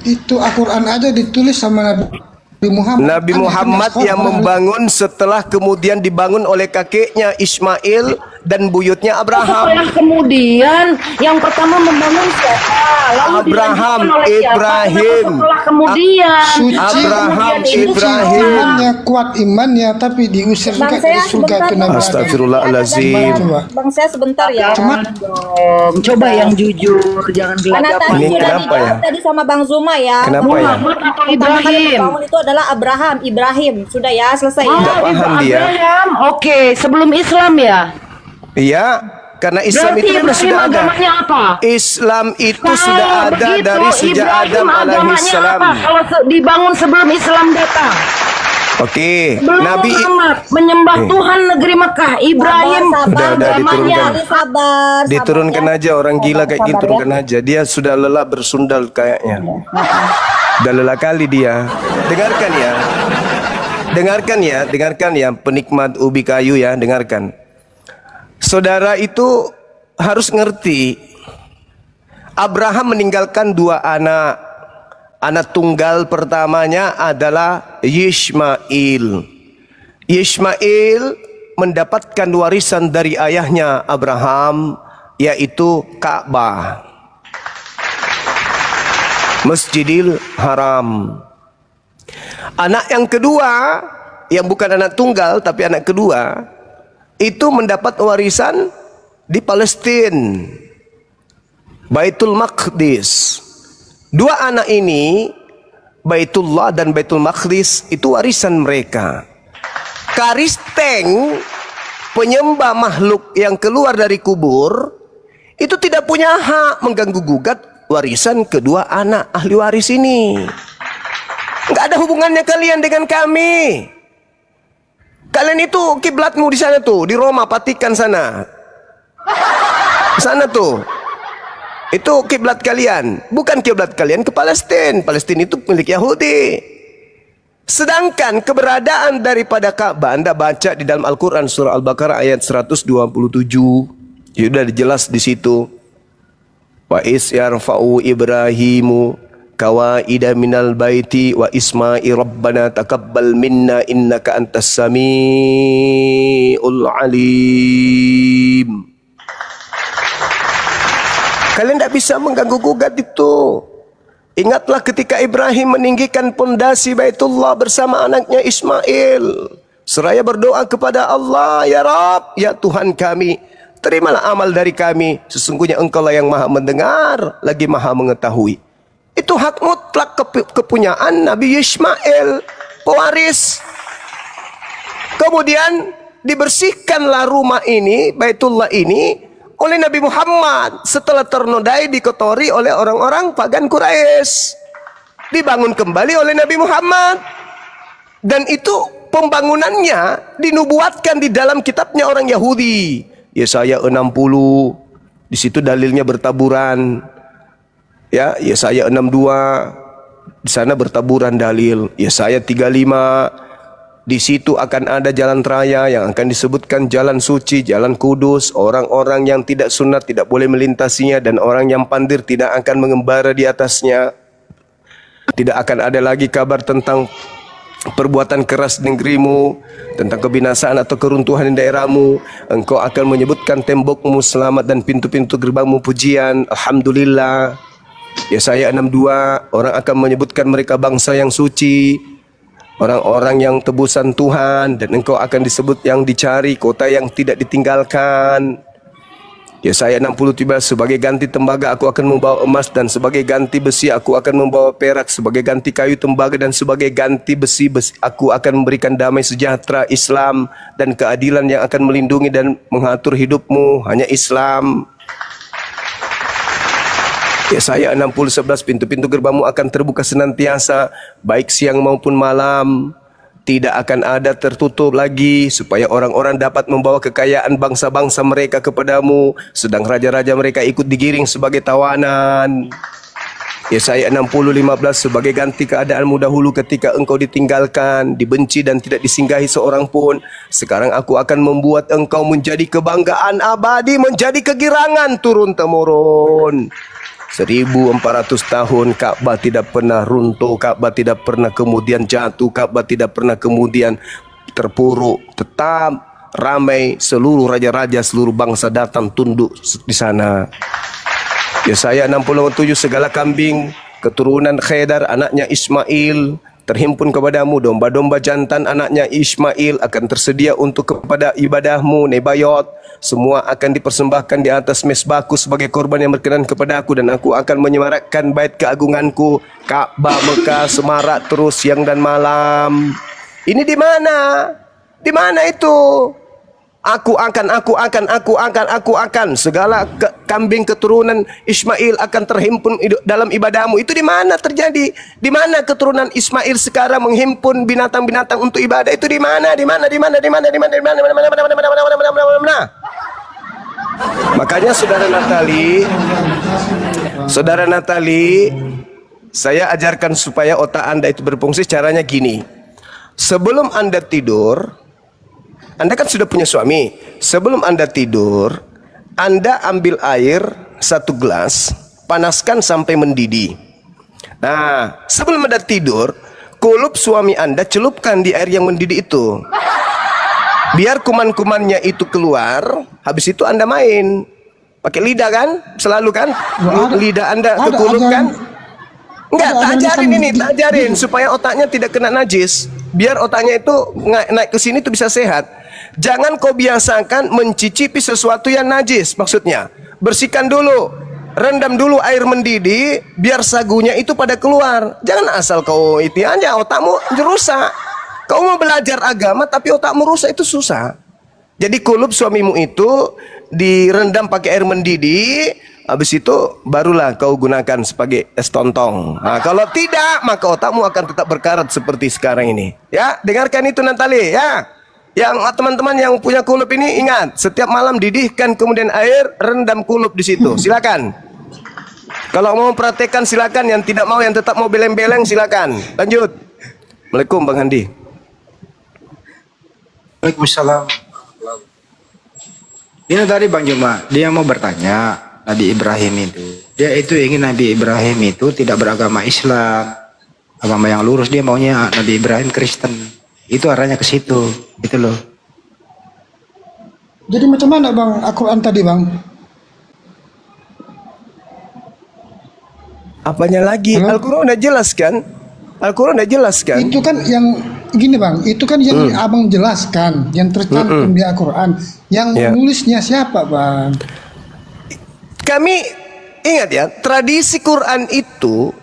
Itu Al-Quran aja ditulis sama Nabi Muhammad. Nabi Muhammad yang membangun setelah kemudian dibangun oleh kakeknya Ismail dan buyutnya Abraham. Setelah kemudian yang pertama membangun siapa? Lalu Abraham, oleh Ibrahim. Setelah kemudian Abraham, Ibrahim. Imannya kuat imannya, tapi diusir juga dari surga itu Nabi. Astagfirullahalazim. Bang saya sebentar ya. Coba yang jujur, jangan Karena gelagap. tadi sudah dijawab tadi sama Bang Zuma ya. Kenapa ya? Muhammad atau Pertama kali Ibrahim? membangun itu adalah Ibrahim. Sudah ya, selesai ya. Nggak paham dia. Abraham. Oke, sebelum Islam ya. Iya, karena Islam Berarti itu Ibrahim sudah ada. agamanya apa? Islam itu Kalau sudah ada begitu, dari sejak Ibrahim Adam agamanya alaihissalam. apa? Kalau dibangun sebelum Islam datang. Oke, Belum Nabi Muhammad menyembah Tuhan negeri Mekah. Ibrahim Udah diturunkan. Sabar. Diturunkan aja orang gila kayak gitu, turunkan aja. Dia sudah lelah bersundal kayaknya. Udah lelah kali dia. Dengarkan ya penikmat ubi kayu ya, dengarkan. Saudara itu harus ngerti, Abraham meninggalkan dua anak. Anak tunggal pertamanya adalah Yishmail. Yishmail mendapatkan warisan dari ayahnya Abraham, yaitu Ka'bah, Masjidil Haram. Anak yang kedua, yang bukan anak tunggal tapi anak kedua, itu mendapat warisan di Palestina, Baitul Maqdis. Dua anak ini, Baitullah dan Baitul Maqdis, itu warisan mereka. Karisteng, penyembah makhluk yang keluar dari kubur, itu tidak punya hak mengganggu-gugat warisan kedua anak ahli waris ini. Nggak ada hubungannya kalian dengan kami. Kalian itu kiblatmu di sana tuh, di Roma, Vatikan sana. Sana tuh. Itu kiblat kalian, bukan kiblat kalian ke Palestina. Palestina itu milik Yahudi. Sedangkan keberadaan daripada Ka'bah, Anda baca di dalam Al-Quran surah Al-Baqarah ayat 127, sudah dijelas di situ. Wa is yarfa'u Ibrahimu kawaida minal baiti wa isma'i rabbana taqabbal minna innaka antas samiul alim. Kalian tidak bisa mengganggu-gugat itu. Ingatlah ketika Ibrahim meninggikan pondasi Baitullah bersama anaknya Ismail. Seraya berdoa kepada Allah, ya Rabb, ya Tuhan kami, terimalah amal dari kami. Sesungguhnya Engkaulah yang maha mendengar, lagi maha mengetahui. Itu hak mutlak kepunyaan Nabi Ismail, pewaris. Kemudian dibersihkanlah rumah ini, Baitullah ini, oleh Nabi Muhammad setelah ternodai, dikotori oleh orang-orang pagan Quraisy. Dibangun kembali oleh Nabi Muhammad. Dan itu pembangunannya dinubuatkan di dalam kitabnya orang Yahudi. Yesaya 60. Di situ dalilnya bertaburan. Ya, Yesaya 62. Di sana bertaburan dalil. Yesaya 35. Di situ akan ada jalan raya yang akan disebutkan jalan suci, jalan kudus. Orang-orang yang tidak sunat tidak boleh melintasinya, dan orang yang pandir tidak akan mengembara di atasnya. Tidak akan ada lagi kabar tentang perbuatan keras di negerimu, tentang kebinasaan atau keruntuhan di daerahmu. Engkau akan menyebutkan tembokmu selamat dan pintu-pintu gerbangmu pujian. Alhamdulillah. Yesaya 62, orang akan menyebutkan mereka bangsa yang suci, orang-orang yang tebusan Tuhan, dan engkau akan disebut yang dicari, kota yang tidak ditinggalkan. Yesaya 60:17, sebagai ganti tembaga aku akan membawa emas, dan sebagai ganti besi aku akan membawa perak, sebagai ganti kayu tembaga dan sebagai ganti besi aku akan memberikan damai sejahtera, Islam dan keadilan yang akan melindungi dan mengatur hidupmu. Hanya Islam. Yesaya 60:11, pintu-pintu gerbangmu akan terbuka senantiasa, baik siang maupun malam. Tidak akan ada tertutup lagi, supaya orang-orang dapat membawa kekayaan bangsa-bangsa mereka kepadamu, sedang raja-raja mereka ikut digiring sebagai tawanan. Yesaya 60:15, sebagai ganti keadaanmu dahulu ketika engkau ditinggalkan, dibenci dan tidak disinggahi seorang pun. Sekarang aku akan membuat engkau menjadi kebanggaan abadi, menjadi kegirangan turun-temurun. 1400 tahun Ka'bah tidak pernah runtuh, Ka'bah tidak pernah kemudian jatuh, Ka'bah tidak pernah kemudian terpuruk. Tetap ramai, seluruh raja-raja, seluruh bangsa datang tunduk di sana. Yesaya 60:7, segala kambing keturunan Khedar anaknya Ismail terhimpun kepadamu, domba-domba jantan anaknya Ismail akan tersedia untuk kepada ibadahmu, Nebayot. Semua akan dipersembahkan di atas mezbahku sebagai korban yang berkenan kepada aku, dan aku akan menyemarakkan bait keagunganku, Ka'bah Mekah semarak terus siang dan malam. Ini di mana? Di mana itu? Aku akan segala kambing keturunan Ismail akan terhimpun dalam ibadahmu. Itu di mana terjadi? Di mana keturunan Ismail sekarang menghimpun binatang-binatang untuk ibadah? Itu di mana? Di mana? Di mana? Di mana? Di mana? Di mana? Di mana? Di mana? Makanya Saudara Natali, saya ajarkan supaya otak Anda itu berfungsi. Caranya gini. Sebelum Anda tidur, Anda kan sudah punya suami. Sebelum Anda tidur, Anda ambil air 1 gelas, panaskan sampai mendidih. Nah, sebelum Anda tidur, kulup suami Anda celupkan di air yang mendidih itu. Biar kuman-kumannya itu keluar, habis itu Anda main. Pakai lidah kan? Selalu kan? Lidah Anda ke kulup kan? Enggak, tak ajarin supaya otaknya tidak kena najis. Biar otaknya itu naik ke sini itu bisa sehat. Jangan kau biasakan mencicipi sesuatu yang najis. Maksudnya, bersihkan dulu, rendam dulu air mendidih, biar sagunya itu pada keluar. Jangan asal kau itu aja, otakmu rusak. Kau mau belajar agama tapi otakmu rusak, itu susah. Jadi kulup suamimu itu direndam pakai air mendidih, habis itu barulah kau gunakan sebagai es tontong. Nah, kalau tidak, maka otakmu akan tetap berkarat seperti sekarang ini. Ya, dengarkan itu Natali ya. Yang teman-teman yang punya kulup ini ingat, setiap malam didihkan kemudian air, rendam kulup di situ. Silakan. Kalau mau praktekkan silakan, yang tidak mau, yang tetap mau beleng-beleng silakan. Lanjut. Assalamualaikum Bang Handi. Waalaikumsalam. Ini tadi Bang Juma, dia mau bertanya, Nabi Ibrahim itu, dia itu ingin Nabi Ibrahim itu tidak beragama Islam, agama yang lurus, dia maunya Nabi Ibrahim Kristen. Itu arahnya ke situ, gitu loh. Jadi macam mana Bang Al-Quran tadi Bang? Apanya lagi? Al-Quran udah jelas kan? Al-Quran udah jelas kan? Itu kan yang gini Bang, itu kan yang Abang jelaskan, yang tercantum di Al-Quran. Yang nulisnya siapa Bang? Kami ingat ya, tradisi Quran itu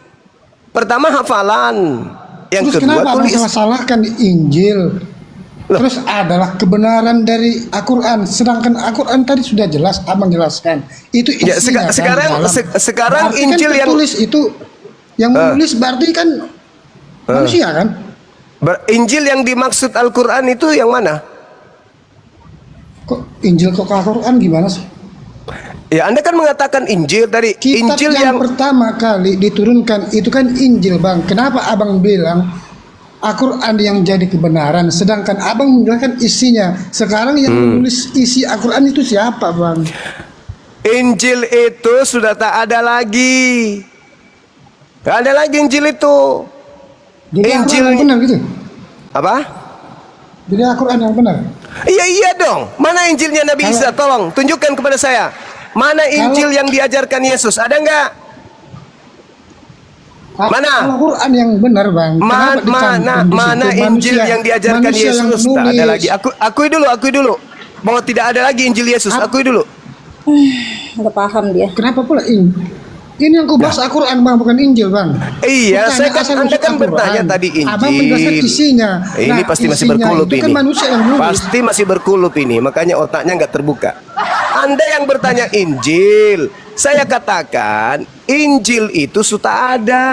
pertama hafalan, yang terus kedua kenapa tulis. Abang salahkan Injil? Terus adalah kebenaran dari Al-Quran, sedangkan Al-Quran tadi sudah jelas, Abang jelaskan. Itu isinya sekarang Injil kan yang tulis itu, yang menulis berarti kan manusia kan? Injil yang dimaksud Al-Quran itu yang mana? Kok Injil kok Al-Quran gimana sih? Ya Anda kan mengatakan Injil dari Kitab Injil yang pertama kali diturunkan itu kan Injil Bang. Kenapa Abang bilang Al-Quran yang jadi kebenaran, sedangkan Abang menjelaskan isinya. Sekarang yang menulis isi Al-Quran itu siapa Bang? Injil itu sudah tak ada lagi. Gak ada lagi Injil itu. Jadi Injil yang benar gitu? Apa? Jadi Al-Quran yang benar? Iya dong. Mana Injilnya Nabi Isa? Tolong tunjukkan kepada saya. Mana Injil yang diajarkan Yesus? Ada nggak? Mana? Al-Quran yang benar Bang. Mana Injil yang diajarkan Yesus? Tak ada lagi. Akui dulu bahwa tidak ada lagi Injil Yesus. Akui dulu. Nggak paham dia. Kenapa pula ini? Ini yang kubahas Al-Quran bang, bukan Injil bang. Iya, Anda kan bertanya tadi Injil. Abang menjelaskan isinya. Ini pasti masih berkulup ini. Kan manusia yang nulis. Pasti masih berkulup ini, makanya otaknya nggak terbuka. Anda yang bertanya Injil, saya katakan Injil itu sudah ada.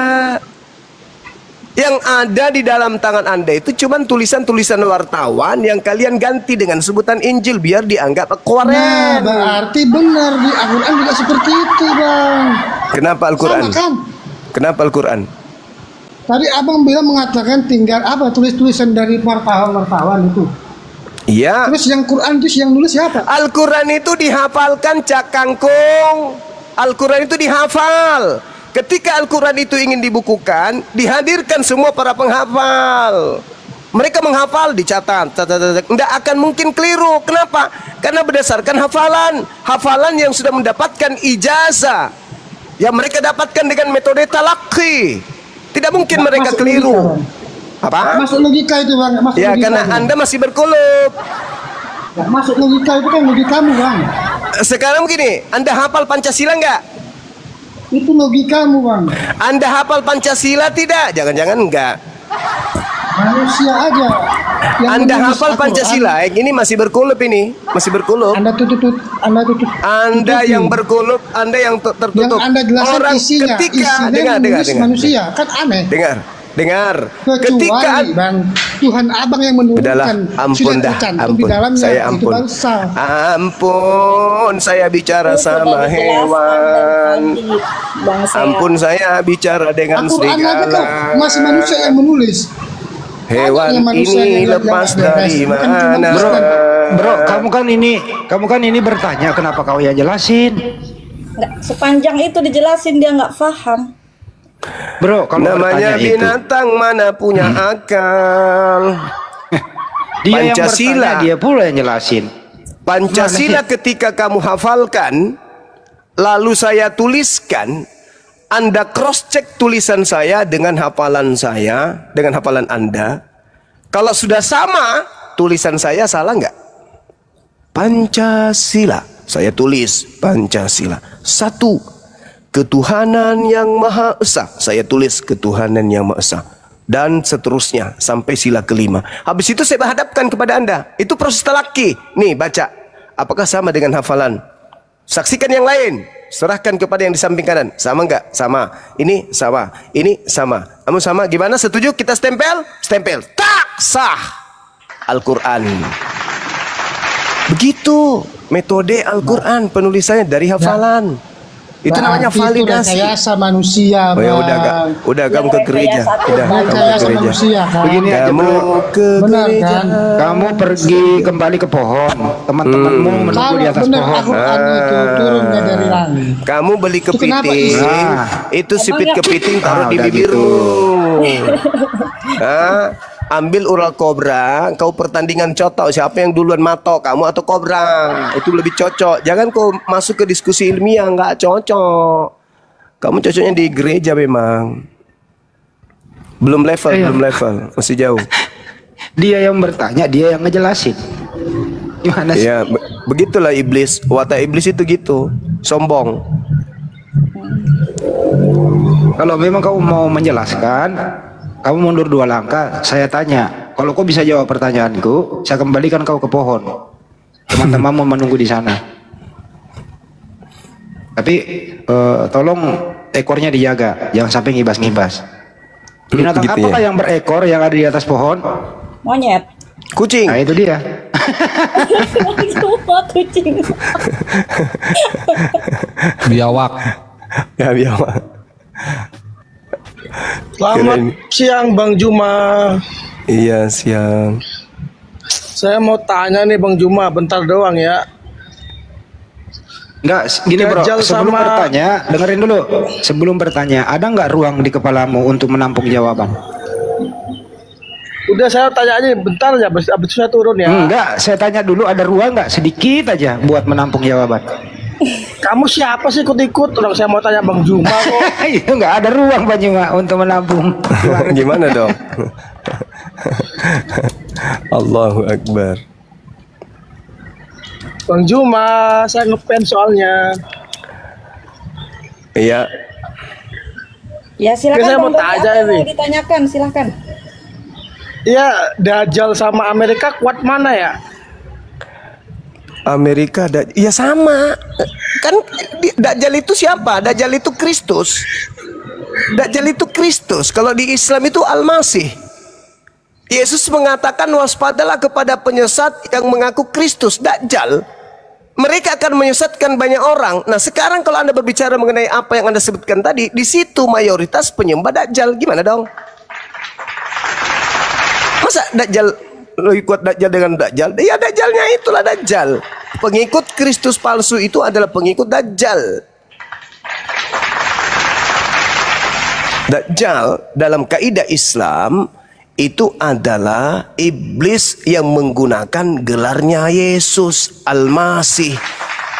Yang ada di dalam tangan Anda itu cuma tulisan-tulisan wartawan yang kalian ganti dengan sebutan Injil biar dianggap koren. Nah, berarti benar di Al-Quran juga seperti itu bang. Kenapa Al-Quran? Kan? Kenapa Al-Quran? Tadi abang bilang mengatakan tinggal apa tulis-tulisan dari wartawan itu. Iya. Terus yang Quran itu yang nulis siapa? Al-Quran itu dihafalkan Cak Kangkung. Al-Quran itu dihafal. Ketika Al-Quran itu ingin dibukukan, dihadirkan semua para penghafal. Mereka menghafal, dicatat. Tidak akan mungkin keliru. Kenapa? Karena berdasarkan hafalan. Hafalan yang sudah mendapatkan ijazah. Yang mereka dapatkan dengan metode talaqi. Tidak mungkin mereka keliru. Apa? Masuk logika itu bang. Masuk ya, karena itu. Anda masih berkulup. Ya, masuk logika itu kan logikamu bang. Sekarang begini, Anda hafal Pancasila nggak? Itu logikamu bang. Anda hafal Pancasila tidak? Jangan-jangan enggak. Manusia aja. Anda hafal Pancasila, ini masih berkulup ini, masih berkulup. Anda tutup. Anda yang berkulup, Anda yang tertutup. Yang Anda jelaskan orang isinya, ketika dengar. Manusia kan aneh. Dengar. Kecuali ketika bang, Tuhan abang yang menurunkan. Ampun dah, ampun. Saya ampun. Ampun, saya bicara sama hewan. Ampun, saya bicara dengan serigala. Masih manusia yang menulis. Hewan ini lepas dari mana? Bro, kamu kan ini bertanya kenapa kau ya jelasin? Nggak, sepanjang itu dijelasin dia nggak paham. Bro, kalau namanya binatang itu, mana punya akal? Dia Pancasila, dia pula yang jelasin. Pancasila ketika kamu hafalkan, lalu saya tuliskan, Anda cross check tulisan saya dengan hafalan saya, dengan hafalan Anda. Kalau sudah sama, tulisan saya salah nggak? Pancasila, saya tulis Pancasila. Satu, ketuhanan yang Maha Esa, saya tulis ketuhanan yang Maha Esa. Dan seterusnya sampai sila kelima. Habis itu saya hadapkan kepada Anda. Itu proses talaki. Nih baca. Apakah sama dengan hafalan? Saksikan yang lain. Serahkan kepada yang di samping kanan. Sama enggak? Sama. Ini sama. Ini sama. Kamu sama? Gimana? Setuju? Kita stempel? Stempel. Tak sah. Al-Quran. Begitu metode Al-Quran penulisannya dari hafalan. Itu namanya validasi. Rekayasa manusia. Oh ya udah kamu ke gereja. Rekayasa manusia. Begini aja bro, kan? Kamu pergi kembali ke pohon, teman-temanmu menunggu di atas pohon. Itu turunnya dari langit. Kamu beli kepiting, itu sipit kepiting taruh di bibirmu. Ambil ular kobra, kau pertandingan cotok siapa yang duluan matok, kamu atau kobra, itu lebih cocok. Jangan kau masuk ke diskusi ilmiah, nggak cocok. Kamu cocoknya di gereja memang. Belum level, masih jauh. Dia yang bertanya, dia yang ngejelasin. Gimana sih? Ya, begitulah iblis. Watak iblis itu gitu, sombong. Kalau memang kau mau menjelaskan, kamu mundur 2 langkah, saya tanya. Kalau kau bisa jawab pertanyaanku, saya kembalikan kau ke pohon. Teman-temanmu menunggu di sana. Tapi tolong ekornya dijaga, jangan sampai ngibas-ngibas. Binatang gitu apakah yang berekor yang ada di atas pohon? Monyet. Kucing. Nah itu dia. Semua kucing. Biawak. Ya biawak. Selamat siang Bang Juma. Iya siang. Saya mau tanya nih Bang Juma, bentar doang ya. Enggak, gini bro, sebelum bertanya, dengerin dulu. Sebelum bertanya, ada nggak ruang di kepalamu untuk menampung jawaban? Udah saya tanya aja, bentar aja, abis itu saya turun ya. Enggak, saya tanya dulu ada ruang nggak sedikit aja buat menampung jawaban. Kamu siapa sih ikut-ikut? Orang saya mau tanya Bang Juma kok. Itu nggak ada ruang Bang Juma untuk menampung. Gimana dong? Allahu Akbar. Bang Juma, saya ngefans soalnya. Iya. Ya silakan Saya mau Bang Doni, tanya apa yang ini. mau ditanyakan, silakan. Iya, Dajjal sama Amerika kuat mana ya? Amerika ya sama. Kan Dajjal itu siapa? Dajjal itu Kristus. Dajjal itu Kristus. Kalau di Islam itu Al-Masih. Yesus mengatakan waspadalah kepada penyesat yang mengaku Kristus, Dajjal. Mereka akan menyesatkan banyak orang. Nah, sekarang kalau Anda berbicara mengenai apa yang Anda sebutkan tadi, di situ mayoritas penyembah Dajjal. Gimana dong? Masa Dajjal lebih kuat Dajjal dengan Dajjal? Ya Dajjalnya itulah Dajjal. Pengikut Kristus palsu itu adalah pengikut Dajjal. Dajjal dalam kaidah Islam itu adalah iblis yang menggunakan gelarnya Yesus, Al-Masih,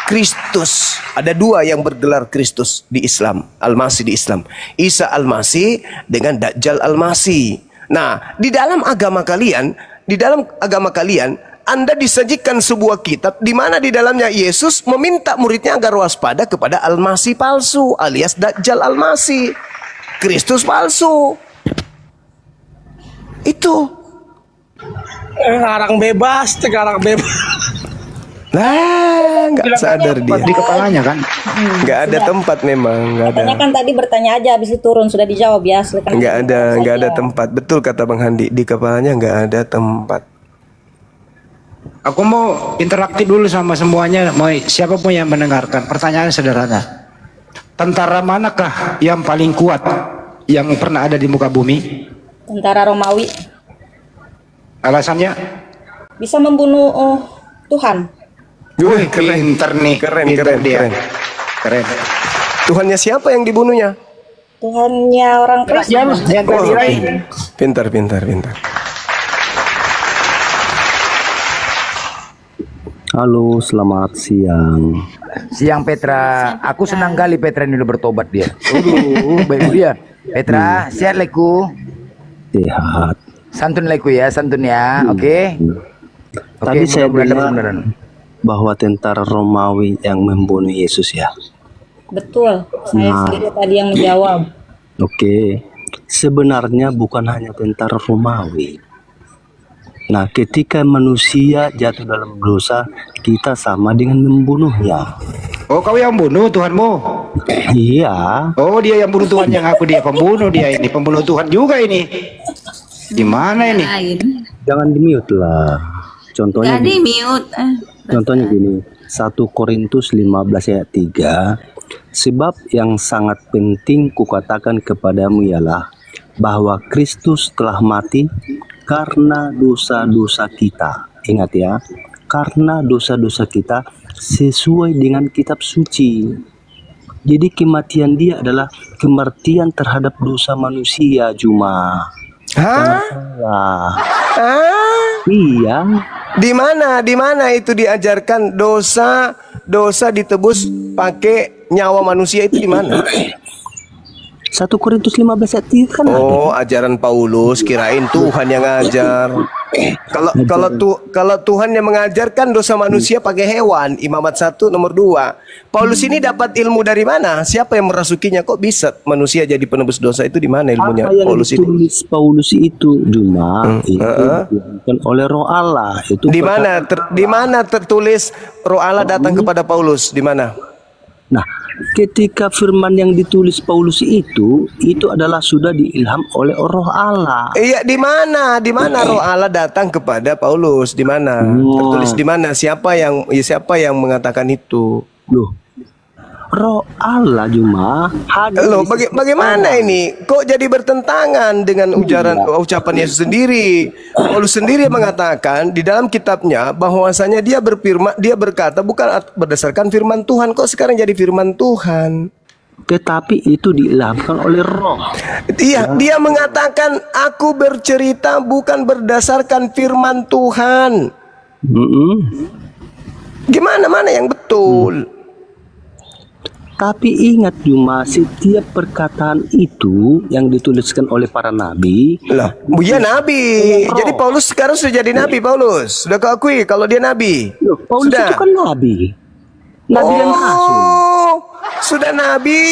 Kristus. Ada dua yang bergelar Kristus di Islam, Al-Masih di Islam. Isa Al-Masih dengan Dajjal Al-Masih. Nah, di dalam agama kalian, Anda disajikan sebuah kitab di mana di dalamnya Yesus meminta muridnya agar waspada kepada Al-Masih palsu alias Dajjal Al-Masih, Kristus palsu. Itu Ngarang bebas, tegarang bebas. Nah, nggak sadar dia. Di kepalanya kan? Nggak ada tempat memang, nggak ada. Katanya kan tadi bertanya aja habis itu turun sudah dijawab ya. Silakan. Nggak ada tempat. Betul kata Bang Handi, di kepalanya nggak ada tempat. Aku mau interaktif dulu sama semuanya, mau siapapun yang mendengarkan. Pertanyaan sederhana. Tentara manakah yang paling kuat yang pernah ada di muka bumi? Tentara Romawi. Alasannya? Bisa membunuh Tuhan. Wih, pinter nih. Keren. Tuhannya siapa yang dibunuhnya? Tuhannya orang Kristen. Pintar. Halo, selamat siang. Siang Petra. Aku senang kali Petra ini udah bertobat dia. Baik dia. Petra, sehat leku. Sehat. Santun leku ya, santun ya. Oke. Tadi saya dengar bahwa tentara Romawi yang membunuh Yesus ya. Betul. Saya sendiri tadi yang menjawab. Oke. Sebenarnya bukan hanya tentara Romawi. Nah, ketika manusia jatuh dalam dosa, kita sama dengan membunuhnya. Oh, kau yang bunuh Tuhanmu? Iya. Oh, dia yang bunuh Tuhan, yang aku dia pembunuh, dia ini pembunuh Tuhan juga ini. Gimana ini? Jangan di-mute lah. Contohnya Jadi mute. Contohnya gini, 1 Korintus 15 ayat 3. Sebab yang sangat penting kukatakan kepadamu ialah bahwa Kristus telah mati karena dosa-dosa kita. Ingat ya, karena dosa-dosa kita sesuai dengan kitab suci. Jadi kematian dia adalah kematian terhadap dosa manusia cuma. Hah? Iya. Di mana itu diajarkan dosa ditebus pakai nyawa manusia itu di mana? 1 Korintus 15 ayat 3 kan. Oh, ajaran Paulus, kirain Tuhan yang ngajar. Kalau Tuhan yang mengajarkan dosa manusia pakai hewan, Imamat 1 nomor 2. Paulus ini dapat ilmu dari mana? Siapa yang merasukinya? Kok bisa manusia jadi penebus dosa itu di mana ilmunya? Apa yang Paulus ditulis ini? Paulus itu cuma itu bukan oleh Roh Allah. Itu di mana tertulis Roh Allah datang kepada Paulus? Di mana? Nah, ketika firman yang ditulis Paulus itu adalah sudah diilham oleh Roh Allah. Iya, di mana? Di mana Roh Allah datang kepada Paulus? Di mana? Tertulis di mana? Siapa yang mengatakan itu? Loh, Roh Allah cuma hadir. Loh, bagaimana ini? Kok jadi bertentangan dengan ucapan Yesus sendiri? Paulus sendiri mengatakan di dalam kitabnya bahwasanya dia berkata bukan berdasarkan firman Tuhan. Kok sekarang jadi firman Tuhan? Tetapi itu diilhamkan oleh Roh. Iya, dia mengatakan aku bercerita bukan berdasarkan firman Tuhan. Gimana yang betul? Tapi ingat Juma, setiap perkataan itu yang dituliskan oleh para nabi. Lah, dia nabi. Jadi Paulus sekarang sudah jadi nabi. Paulus sudah keakui kalau dia nabi. Loh, Paulus sudah. itu kan nabi. Nabi dan rasul. Sudah nabi.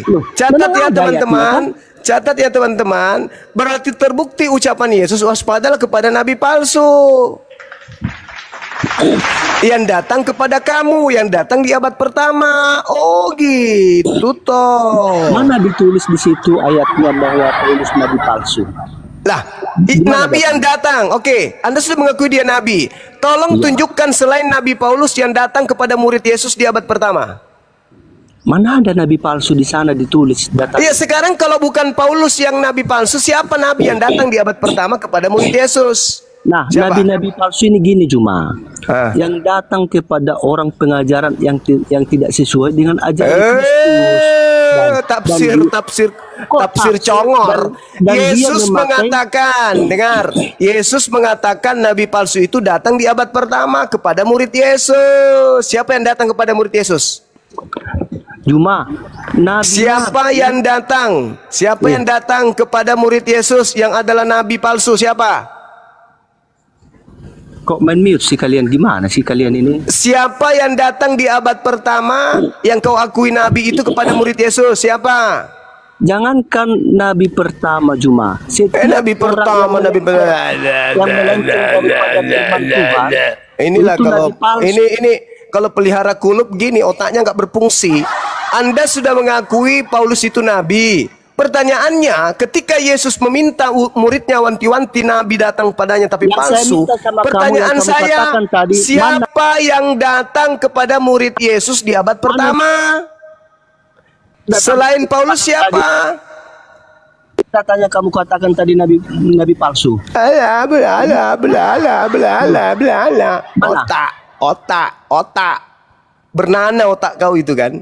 Loh, Catat ya teman-teman. Catat ya teman-teman. Berarti terbukti ucapan Yesus, waspadalah kepada nabi palsu yang datang kepada kamu, yang datang di abad pertama. Oh gitu toh. Mana ditulis di situ ayatnya bahwa Paulus nabi palsu? Lah, nabi yang datang. Oke, Anda sudah mengakui dia nabi. Tolong tunjukkan selain nabi Paulus yang datang kepada murid Yesus di abad pertama. Mana ada nabi palsu di sana ditulis datang? Iya, sekarang kalau bukan Paulus yang nabi palsu, siapa nabi yang datang di abad pertama kepada murid Yesus? Nah, nabi-nabi palsu ini gini Juma, yang datang kepada orang pengajaran yang tidak sesuai dengan ajaran Kristus. Tafsir congor. Yesus mengatakan, dengar, Yesus mengatakan nabi palsu itu datang di abad pertama kepada murid Yesus. Siapa yang datang kepada murid Yesus? Juma, siapa yang datang? Siapa yang datang kepada murid Yesus yang adalah nabi palsu? Siapa? Kok main mute sih kalian? Gimana sih kalian ini? Siapa yang datang di abad pertama yang kau akui nabi itu kepada murid Yesus? Siapa? Jangankan nabi pertama Juma. Nabi pertama, nabi inilah kalau ini kalau pelihara kulub gini otaknya nggak berfungsi. Anda sudah mengakui Paulus itu nabi. Pertanyaannya, ketika Yesus meminta muridnya wanti-wanti nabi datang padanya tapi palsu. Pertanyaan saya, siapa yang datang kepada murid Yesus di abad pertama? Selain Paulus siapa? Katanya kamu katakan tadi nabi palsu. Otak. Bernanah otak kau itu kan?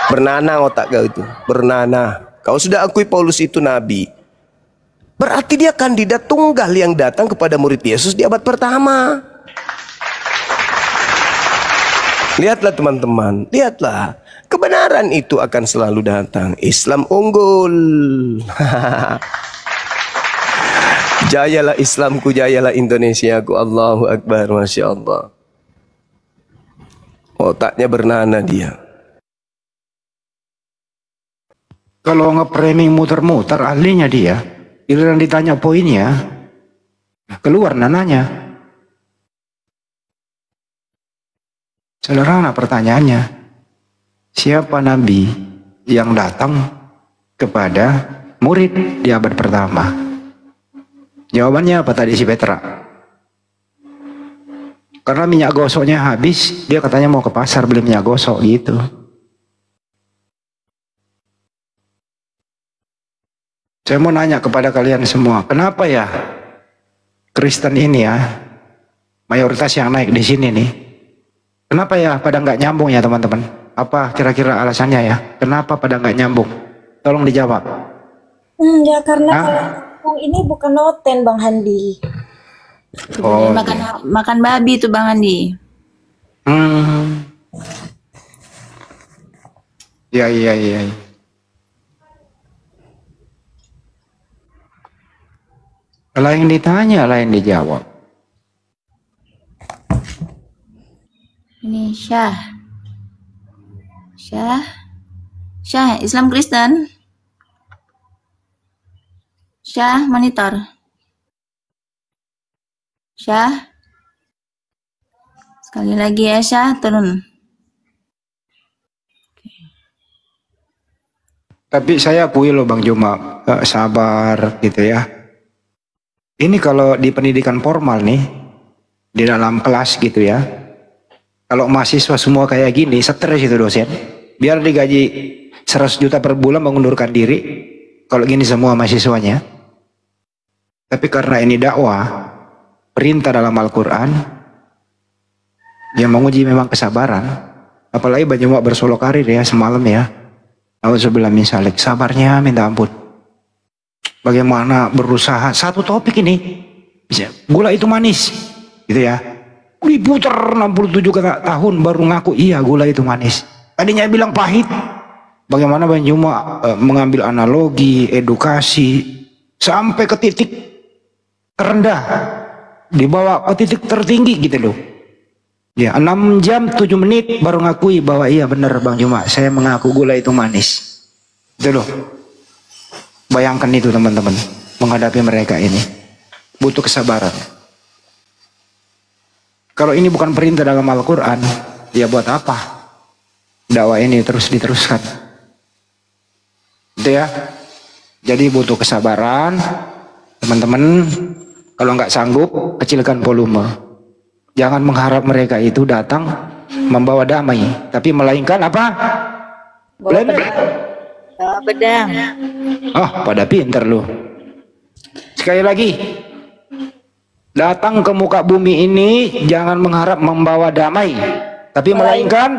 Bernanah otak kau itu. Bernanah. Kau sudah akui Paulus itu nabi. Berarti dia kandidat tunggal yang datang kepada murid Yesus di abad pertama. Lihatlah teman-teman, lihatlah. Kebenaran itu akan selalu datang. Islam unggul. Jayalah Islamku, jayalah Indonesiaku. Allahu Akbar, Masya Allah. Otaknya bernanah dia. Kalau nge-framing muter-muter ahlinya dia, giliran ditanya poinnya, keluar nananya. Sederhana pertanyaannya, siapa nabi yang datang kepada murid di abad pertama? Jawabannya apa tadi si Petra? Karena minyak gosoknya habis, dia katanya mau ke pasar beli minyak gosok gitu. Saya mau nanya kepada kalian semua, kenapa ya Kristen ini ya, mayoritas yang naik di sini nih, kenapa ya pada nggak nyambung ya teman-teman? Apa kira-kira alasannya ya? Kenapa pada nggak nyambung? Tolong dijawab. Ya karena kalau ini bukan noten Bang Handi. Oh, makan babi tuh Bang Handi. Iya. Lain ditanya, lain dijawab. Ini Syah Islam Kristen. Syah monitor. Syah. Sekali lagi ya Syah, turun. Tapi saya akui loh Bang Juma, sabar gitu ya. Ini kalau di pendidikan formal nih, di dalam kelas gitu ya, kalau mahasiswa semua kayak gini, stres itu dosen. Biar digaji 100 juta per bulan mengundurkan diri, kalau gini semua mahasiswanya. Tapi karena ini dakwah, perintah dalam Al-Quran, yang menguji memang kesabaran. Apalagi Banyumak bersolok karir ya semalam ya. Alhamdulillah misalnya, sabarnya minta ampun. Bagaimana berusaha satu topik ini, gula itu manis, gitu ya. Diputer 67 tahun baru ngaku iya gula itu manis. Tadinya bilang pahit. Bagaimana Bang Juma mengambil analogi, edukasi sampai ke titik terendah, dibawa ke titik tertinggi gitu loh. Ya, 6 jam 7 menit baru ngakui bahwa iya benar Bang Juma, saya mengaku gula itu manis. Itu loh. Bayangkan itu teman-teman, menghadapi mereka ini butuh kesabaran. Kalau ini bukan perintah dalam Al-Quran, ya buat apa dakwah ini terus diteruskan? Itu ya. Jadi butuh kesabaran, teman-teman. Kalau nggak sanggup, kecilkan volume. Jangan mengharap mereka itu datang membawa damai, tapi melainkan apa? Pedang. Oh, pada pinter lu. Sekali lagi, datang ke muka bumi ini jangan mengharap membawa damai, tapi melainkan